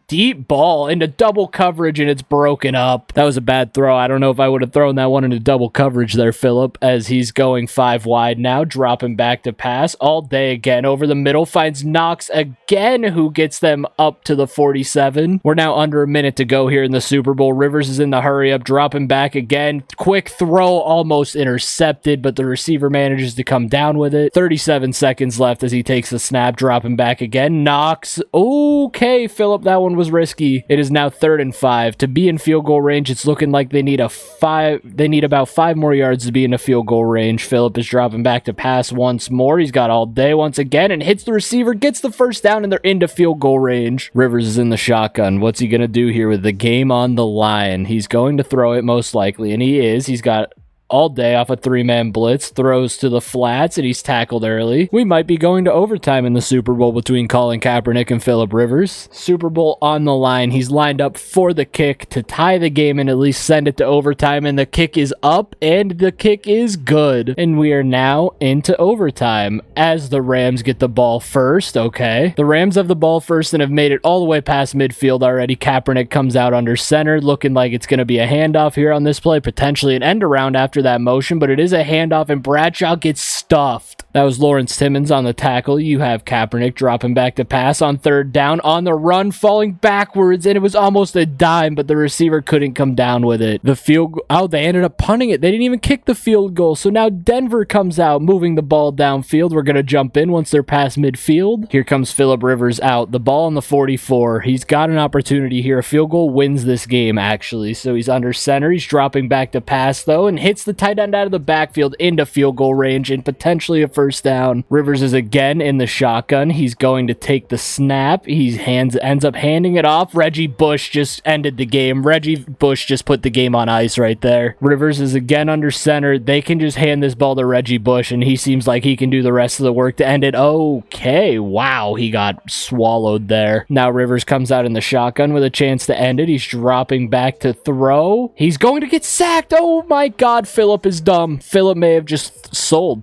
Deep ball into double coverage, and it's broken up. That was a bad throw. I don't know if I would have thrown that one into double coverage there, Phillip, as he's going 5 wide now, dropping back to pass all day again over the middle, finds Knox again, who gets them up to the 47. We're now under a minute to go here in the Super Bowl. Rivers is in the hurry up, dropping back again. Quick throw, almost intercepted, but the receiver manages to come down with it. 37 seconds left as he takes the snap, dropping back again. Knox, okay, Phillip, that one was risky. It is now 3rd and 5. To be in field goal range, it's looking like they need about 5 more yards to be in a field goal range. Phillip is dropping back to pass once more. He's got all day once again and hits the receiver, gets the first down, and they're into field goal range. Rivers is in the shotgun. What's he going to do here with the game on the line? He's going to throw it most likely, and he is. He's got all day off a 3-man blitz, throws to the flats, and he's tackled early. We might be going to overtime in the Super Bowl between Colin Kaepernick and Phillip Rivers. Super Bowl on the line. He's lined up for the kick to tie the game and at least send it to overtime, and the kick is up, and the kick is good. And we are now into overtime as the Rams get the ball first. Okay. The Rams have the ball first and have made it all the way past midfield already. Kaepernick comes out under center, looking like it's going to be a handoff here on this play, potentially an end around after that motion, but it is a handoff, and Bradshaw gets stuffed. That was Lawrence Timmons on the tackle. You have Kaepernick dropping back to pass on third down, on the run, falling backwards, and it was almost a dime, but the receiver couldn't come down with it. The field goal, oh, they ended up punting it. They didn't even kick the field goal, so now Denver comes out, moving the ball downfield. We're going to jump in once they're past midfield. Here comes Phillip Rivers out. The ball on the 44. He's got an opportunity here. A field goal wins this game, actually, so he's under center. He's dropping back to pass, though, and hits the tight end out of the backfield into field goal range and potentially a first down. Rivers is again in the shotgun. He's going to take the snap. He ends up handing it off. Reggie Bush just ended the game. Reggie Bush just put the game on ice right there. Rivers is again under center. They can just hand this ball to Reggie Bush, and he seems like he can do the rest of the work to end it. Okay, wow, he got swallowed there. Now Rivers comes out in the shotgun with a chance to end it. He's dropping back to throw. He's going to get sacked. Oh my God, Phillip is dumb. Phillip may have just sold.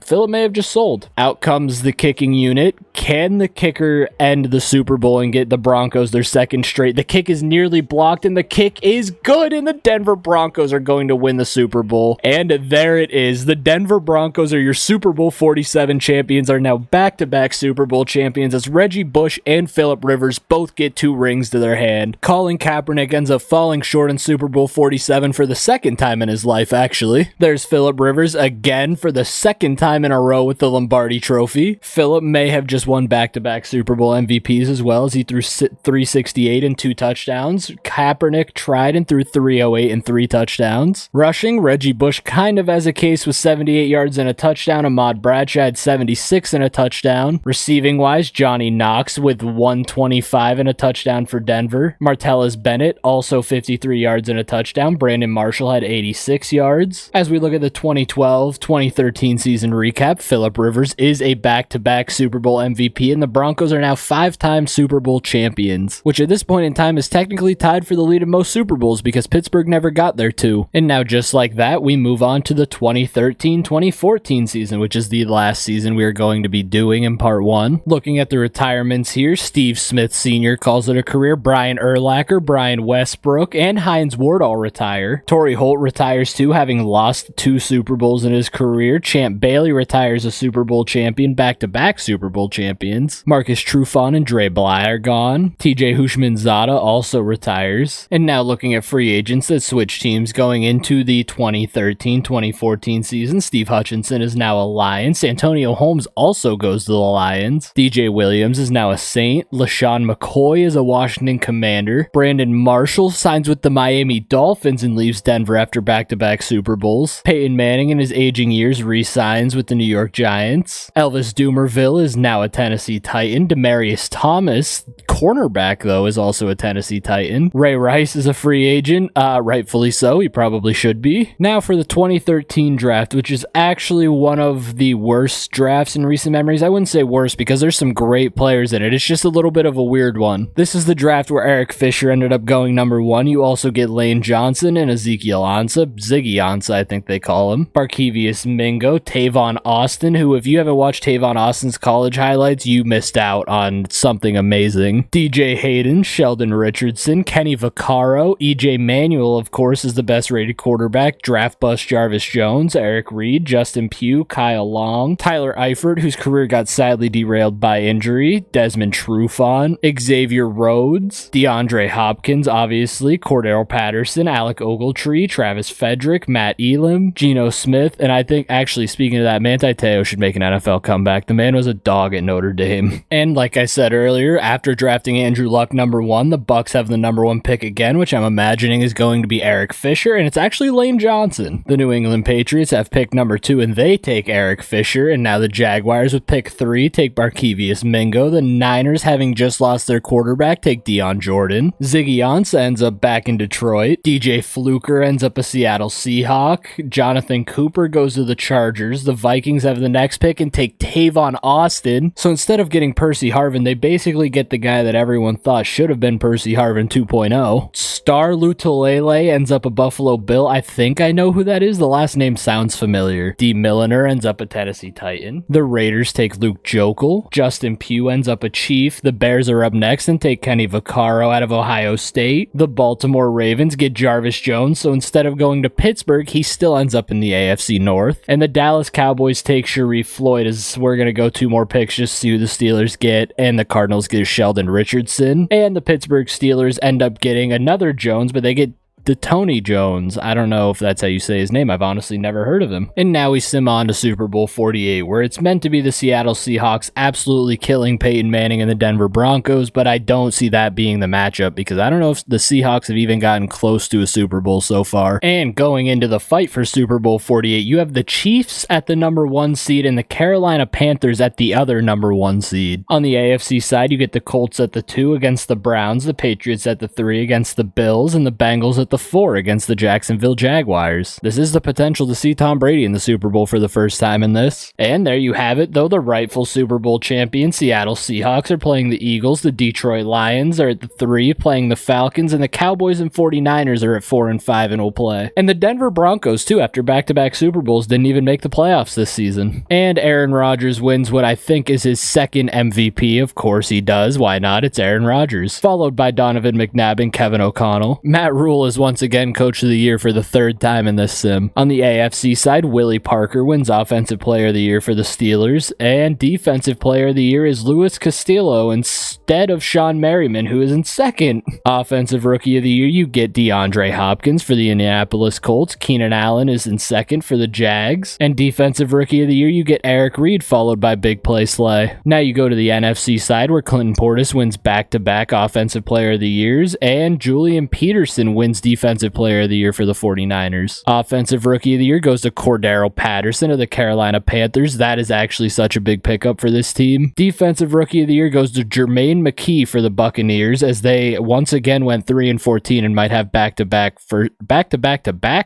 Out comes the kicking unit. Can the kicker end the Super Bowl and get the Broncos their second straight? The kick is nearly blocked, and the kick is good, and the Denver Broncos are going to win the Super Bowl. And there it is. The Denver Broncos are your Super Bowl 47 champions, are now back-to-back Super Bowl champions, as Reggie Bush and Phillip Rivers both get 2 rings to their hand. Colin Kaepernick ends up falling short in Super Bowl 47 for the second time in his life, actually. There's Phillip Rivers again for the second time in a row with the Lombardi Trophy. Phillip may have just won back-to-back Super Bowl MVPs as well, as he threw 368 and 2 touchdowns. Kaepernick tried and threw 308 and 3 touchdowns. Rushing, Reggie Bush kind of has a case with 78 yards and a touchdown. Ahmad Bradshaw had 76 and a touchdown. Receiving-wise, Johnny Knox with 125 and a touchdown for Denver. Martellus Bennett, also 53 yards and a touchdown. Brandon Marshall had 86 yards. As we look at the 2012-2013 season recap, Phillip Rivers is a back-to-back Super Bowl MVP, and the Broncos are now 5-time Super Bowl champions, which at this point in time is technically tied for the lead in most Super Bowls because Pittsburgh never got there too. And now just like that, we move on to the 2013-2014 season, which is the last season we are going to be doing in part 1. Looking at the retirements here, Steve Smith Sr. calls it a career. Brian Urlacher, Brian Westbrook, and Hines Ward all retire. Torrey Holt retires too, having lost 2 Super Bowls in his career. Champ Bailey retires a Super Bowl champion, back-to-back Super Bowl champions. Marcus Trufant and Dre Bly are gone. TJ Houshmandzadeh also retires. And now looking at free agents that switch teams going into the 2013-2014 season, Steve Hutchinson is now a Lion. Santonio Holmes also goes to the Lions. DJ Williams is now a Saint. LaShawn McCoy is a Washington Commander. Brandon Marshall signs with the Miami Dolphins and leaves Denver after back-to-back Super Bowls. Peyton Manning in his aging years re-signs with the New York Giants. Elvis Dumervil is now a Tennessee Titan. Demaryius Thomas, cornerback though, is also a Tennessee Titan. Ray Rice is a free agent, rightfully so, he probably should be. Now for the 2013 draft, which is actually one of the worst drafts in recent memories. I wouldn't say worst because there's some great players in it. It's just a little bit of a weird one. This is the draft where Eric Fisher ended up going number 1. You also get Lane Johnson and Ezekiel Ansah, Ziggy Ansah, I think they call him. Barkevius Mingo, Tavon Austin, who if you haven't watched Tavon Austin's college highlights, you missed out on something amazing. DJ Hayden, Sheldon Richardson, Kenny Vaccaro, EJ Manuel, of course, is the best rated quarterback. Draft bust Jarvis Jones, Eric Reed, Justin Pugh, Kyle Long, Tyler Eifert, whose career got sadly derailed by injury, Desmond Trufant, Xavier Rhodes, DeAndre Hopkins, obviously, Cordero Patterson, Alec Ogletree, Travis Frederick, Matt Elam, Geno Smith, and I think, actually, speaking of that, Manti Te'o should make an NFL comeback. The man was a dog at Notre Dame. And like I said earlier, after drafting Andrew Luck number 1, the Bucks have the number 1 pick again, which I'm imagining is going to be Eric Fisher, and it's actually Lane Johnson. The New England Patriots have pick number 2, and they take Eric Fisher, and now the Jaguars with pick 3 take Barkevius Mingo. The Niners, having just lost their quarterback, take Deion Jordan. Ziggy Ansah ends up back in Detroit. DJ Fluker ends up a Seattle Seahawk. Jonathan Cooper goes to the Chargers. The Vikings have the next pick and take Tavon Austin. So instead of getting Percy Harvin, they basically get the guy that everyone thought should have been Percy Harvin 2.0. Star Lutulele ends up a Buffalo Bill. I think I know who that is. The last name sounds familiar. D. Milliner ends up a Tennessee Titan. The Raiders take Luke Jokel. Justin Pugh ends up a Chief. The Bears are up next and take Kenny Vaccaro out of Ohio State. The Baltimore Ravens get Jarvis Jones, so instead of going to Pittsburgh, he still ends up in the AFC North. And the Dallas Cowboys take Shareef 3, Floyd is, we're going to go 2 more picks just to see who the Steelers get, and the Cardinals get Sheldon Richardson, and the Pittsburgh Steelers end up getting another Jones, but they get the Tony Jones. I don't know if that's how you say his name. I've honestly never heard of him. And now we sim on to Super Bowl 48, where it's meant to be the Seattle Seahawks absolutely killing Peyton Manning and the Denver Broncos, but I don't see that being the matchup because I don't know if the Seahawks have even gotten close to a Super Bowl so far. And going into the fight for Super Bowl 48, you have the Chiefs at the number 1 seed and the Carolina Panthers at the other number 1 seed. On the AFC side, you get the Colts at the 2 against the Browns, the Patriots at the 3 against the Bills, and the Bengals at the 4 against the Jacksonville Jaguars. This is the potential to see Tom Brady in the Super Bowl for the first time in this. And there you have it, though the rightful Super Bowl champion Seattle Seahawks are playing the Eagles, the Detroit Lions are at the 3 playing the Falcons, and the Cowboys and 49ers are at 4 and 5 and will play. And the Denver Broncos too, after back-to-back Super Bowls, didn't even make the playoffs this season. And Aaron Rodgers wins what I think is his second MVP. Of course he does, why not? It's Aaron Rodgers. Followed by Donovan McNabb and Kevin O'Connell. Matt Rule is once again Coach of the Year for the 3rd time in this sim. On the AFC side, Willie Parker wins Offensive Player of the Year for the Steelers, and Defensive Player of the Year is Louis Castillo instead of Sean Merriman, who is in 2nd. Offensive Rookie of the Year, you get DeAndre Hopkins for the Indianapolis Colts. Keenan Allen is in 2nd for the Jags. And Defensive Rookie of the Year, you get Eric Reed, followed by Big Play Slay. Now you go to the NFC side, where Clinton Portis wins back-to-back Offensive Player of the Years, and Julian Peterson wins Defensive Player of the Year for the 49ers. Offensive Rookie of the Year goes to Cordero Patterson of the Carolina Panthers. That is actually such a big pickup for this team. Defensive Rookie of the Year goes to Jermaine McKee for the Buccaneers, as they once again went 3-14 and might have back-to-back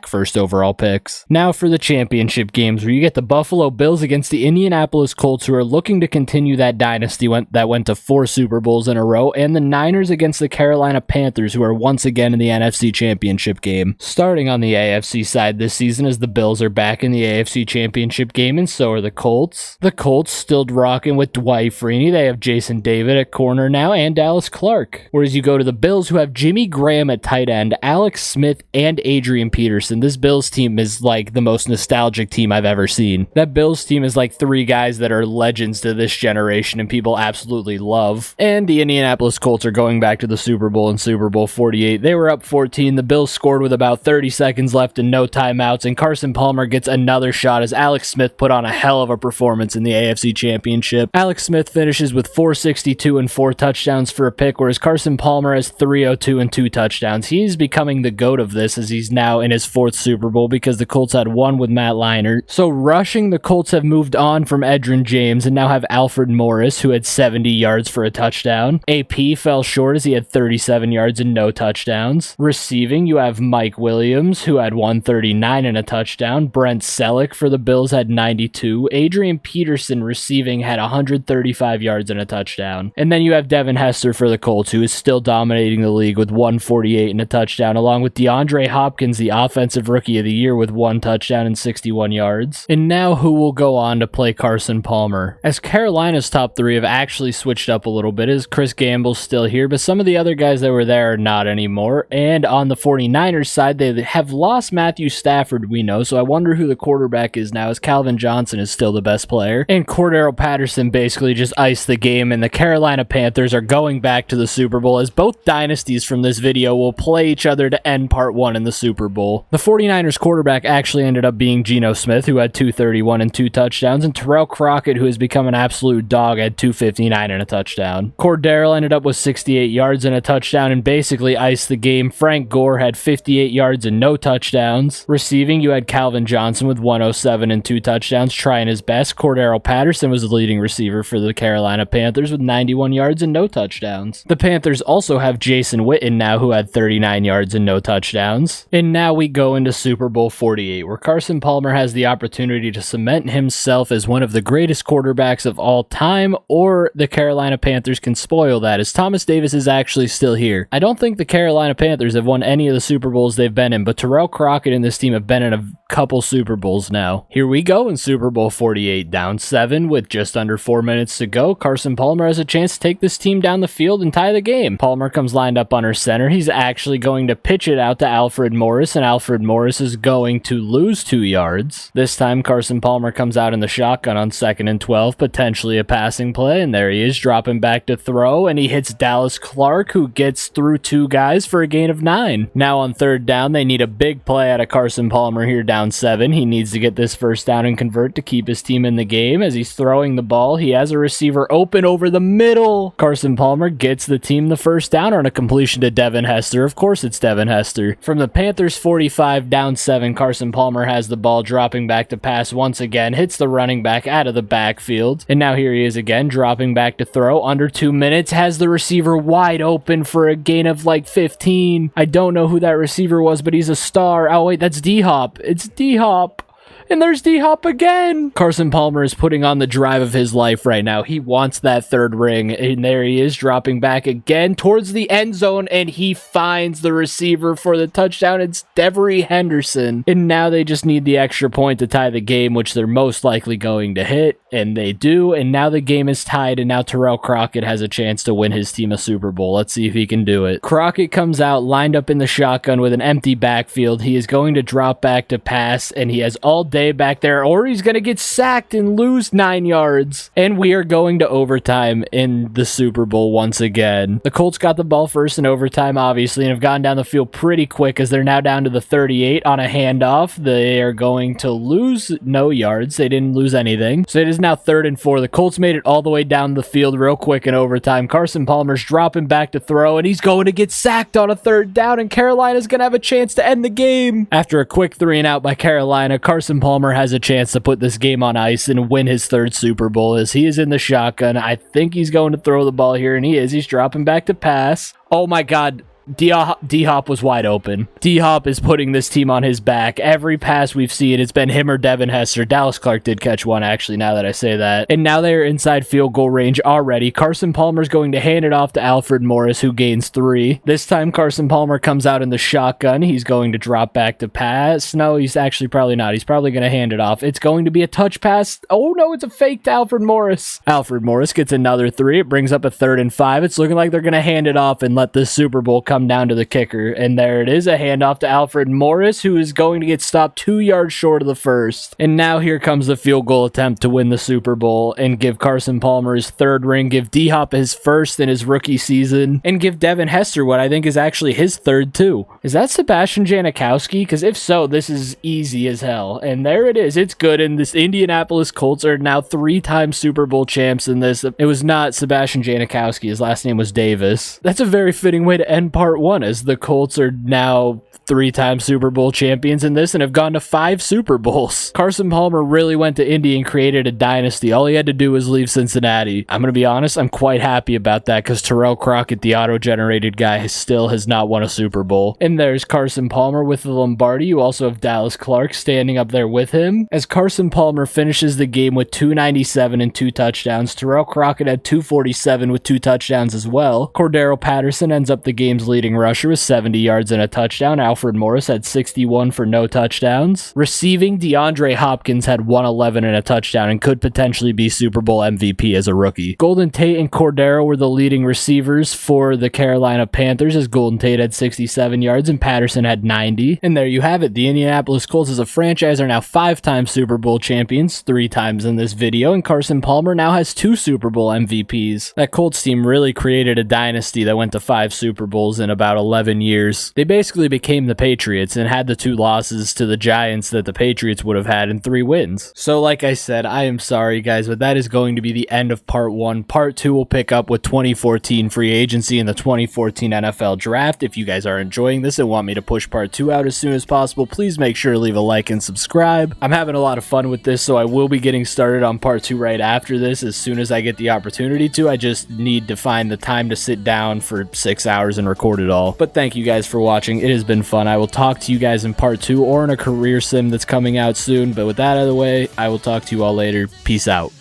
first overall picks. Now for the championship games, where you get the Buffalo Bills against the Indianapolis Colts, who are looking to continue that dynasty that went to 4 Super Bowls in a row, and the Niners against the Carolina Panthers, who are once again in the NFC Championship game. Starting on the AFC side this season, as the Bills are back in the AFC Championship game, and so are the Colts. The Colts still rocking with Dwight Freeney. They have Jason David at corner now, and Dallas Clark. Whereas you go to the Bills, who have Jimmy Graham at tight end, Alex Smith, and Adrian Peterson. This Bills team is like the most nostalgic team I've ever seen. That Bills team is like 3 guys that are legends to this generation and people absolutely love. And the Indianapolis Colts are going back to the Super Bowl in Super Bowl 48. They were up 14. The Bills scored with about 30 seconds left and no timeouts, and Carson Palmer gets another shot as Alex Smith put on a hell of a performance in the AFC Championship. Alex Smith finishes with 462 and 4 touchdowns for a pick, whereas Carson Palmer has 302 and 2 touchdowns. He's becoming the GOAT of this, as he's now in his 4th Super Bowl because the Colts had 1 with Matt Leinart. So rushing, the Colts have moved on from Edgerrin James and now have Alfred Morris, who had 70 yards for a touchdown. AP fell short as he had 37 yards and no touchdowns. Receiving, you have Mike Williams, who had 139 and a touchdown. Brent Selleck for the Bills had 92. Adrian Peterson receiving had 135 yards and a touchdown. And then you have Devin Hester for the Colts, who is still dominating the league with 148 and a touchdown, along with DeAndre Hopkins, the Offensive Rookie of the Year, with 1 touchdown and 61 yards. And now who will go on to play Carson Palmer? As Carolina's top 3 have actually switched up a little bit, as Chris Gamble's still here, but some of the other guys that were there are not anymore. And on the 49ers side, they have lost Matthew Stafford, we know, so I wonder who the quarterback is now, as Calvin Johnson is still the best player. And Cordero Patterson basically just iced the game, and the Carolina Panthers are going back to the Super Bowl, as both dynasties from this video will play each other to end part 1 in the Super Bowl. The 49ers quarterback actually ended up being Geno Smith, who had 231 and 2 touchdowns, and Terrell Crockett, who has become an absolute dog, had 259 and a touchdown. Cordero ended up with 68 yards and a touchdown and basically iced the game. Frank Gore had 58 yards and no touchdowns. Receiving, you had Calvin Johnson with 107 and 2 touchdowns, trying his best. Cordero Patterson was the leading receiver for the Carolina Panthers with 91 yards and no touchdowns. The Panthers also have Jason Witten now, who had 39 yards and no touchdowns. And now we go into Super Bowl 48, where Carson Palmer has the opportunity to cement himself as one of the greatest quarterbacks of all time, or the Carolina Panthers can spoil that, as Thomas Davis is actually still here. I don't think the Carolina Panthers have won any any of the Super Bowls they've been in, but Terrell Crockett and this team have been in a couple Super Bowls now. Here we go in Super Bowl 48, down 7 with just under 4 minutes to go. Carson Palmer has a chance to take this team down the field and tie the game. Palmer comes lined up under center. He's actually going to pitch it out to Alfred Morris, and Alfred Morris is going to lose 2 yards. This time Carson Palmer comes out in the shotgun on 2nd and 12, potentially a passing play, and there he is dropping back to throw, and he hits Dallas Clark, who gets through 2 guys for a gain of 9. Now on 3rd down, they need a big play out of Carson Palmer here down 7. He needs to get this 1st down and convert to keep his team in the game. As he's throwing the ball, he has a receiver open over the middle. Carson Palmer gets the team the 1st down on a completion to Devin Hester. Of course it's Devin Hester. From the Panthers 45, down 7, Carson Palmer has the ball, dropping back to pass once again, hits the running back out of the backfield, and now here he is again, dropping back to throw under 2 minutes, has the receiver wide open for a gain of like 15. I don't know who that receiver was, but he's a star. Oh wait, that's D-Hop. It's D-Hop. And there's D-Hop again. Carson Palmer is putting on the drive of his life right now. He wants that 3rd ring. And there he is, dropping back again towards the end zone. And he finds the receiver for the touchdown. It's Devery Henderson. And now they just need the extra point to tie the game, which they're most likely going to hit. And they do. And now the game is tied. And now Terrell Crockett has a chance to win his team a Super Bowl. Let's see if he can do it. Crockett comes out, lined up in the shotgun with an empty backfield. He is going to drop back to pass. And he has all day back there, or he's going to get sacked and lose 9 yards. And we are going to overtime in the Super Bowl once again. The Colts got the ball first in overtime, obviously, and have gone down the field pretty quick as they're now down to the 38 on a handoff. They are going to lose no yards. They didn't lose anything. So it is now 3rd and 4. The Colts made it all the way down the field real quick in overtime. Carson Palmer's dropping back to throw, and he's going to get sacked on a 3rd down, and Carolina's going to have a chance to end the game. After a quick 3 and out by Carolina, Carson Palmer has a chance to put this game on ice and win his 3rd Super Bowl as he is in the shotgun. I think he's going to throw the ball here, and he is. He's dropping back to pass. Oh my God. D-Hop was wide open. D-Hop is putting this team on his back. Every pass we've seen, it's been him or Devin Hester. Dallas Clark did catch one, actually, now that I say that. And now they are inside field goal range already. Carson Palmer's going to hand it off to Alfred Morris, who gains 3. This time, Carson Palmer comes out in the shotgun. He's going to drop back to pass. No, he's actually probably not. He's probably going to hand it off. It's going to be a touch pass. Oh, no, it's a fake to Alfred Morris. Alfred Morris gets another 3. It brings up a 3rd and 5. It's looking like they're going to hand it off and let this Super Bowl come down to the kicker, and there it is, a handoff to Alfred Morris, who is going to get stopped 2 yards short of the 1st. And now here comes the field goal attempt to win the Super Bowl and give Carson Palmer his 3rd ring, give D-Hop his 1st in his rookie season, and give Devin Hester what I think is actually his 3rd too. Is that Sebastian Janikowski? Because if so, this is easy as hell. And there it is. It's good. And this Indianapolis Colts are now 3-time Super Bowl champs in this. It was not Sebastian Janikowski. His last name was Davis. That's a very fitting way to end part 1, as the Colts are now 3-time Super Bowl champions in this and have gone to 5 Super Bowls. Carson Palmer really went to Indy and created a dynasty. All he had to do was leave Cincinnati. I'm going to be honest, I'm quite happy about that because Terrell Crockett, the auto-generated guy, still has not won a Super Bowl. And there's Carson Palmer with the Lombardi. You also have Dallas Clark standing up there with him. As Carson Palmer finishes the game with 297 and 2 touchdowns, Terrell Crockett had 247 with 2 touchdowns as well. Cordero Patterson ends up the game's leading rusher with 70 yards and a touchdown. Alfred Morris had 61 for no touchdowns. Receiving, DeAndre Hopkins had 111 and a touchdown and could potentially be Super Bowl MVP as a rookie. Golden Tate and Cordero were the leading receivers for the Carolina Panthers, as Golden Tate had 67 yards and Patterson had 90. And there you have it. The Indianapolis Colts as a franchise are now 5-time Super Bowl champions, 3 times in this video, and Carson Palmer now has 2 Super Bowl MVPs. That Colts team really created a dynasty that went to 5 Super Bowls in about 11 years. They basically became the Patriots and had the 2 losses to the Giants that the Patriots would have had in 3 wins. So like I said, I am sorry guys, but that is going to be the end of part 1. Part 2 will pick up with 2014 free agency and the 2014 NFL draft. If you guys are enjoying this and want me to push part 2 out as soon as possible, please make sure to leave a like and subscribe. I'm having a lot of fun with this, so I will be getting started on part 2 right after this as soon as I get the opportunity to. I just need to find the time to sit down for 6 hours and record it all. But thank you guys for watching. It has been fun. I will talk to you guys in part 2 or in a career sim that's coming out soon. But with that out of the way, I will talk to you all later. Peace out.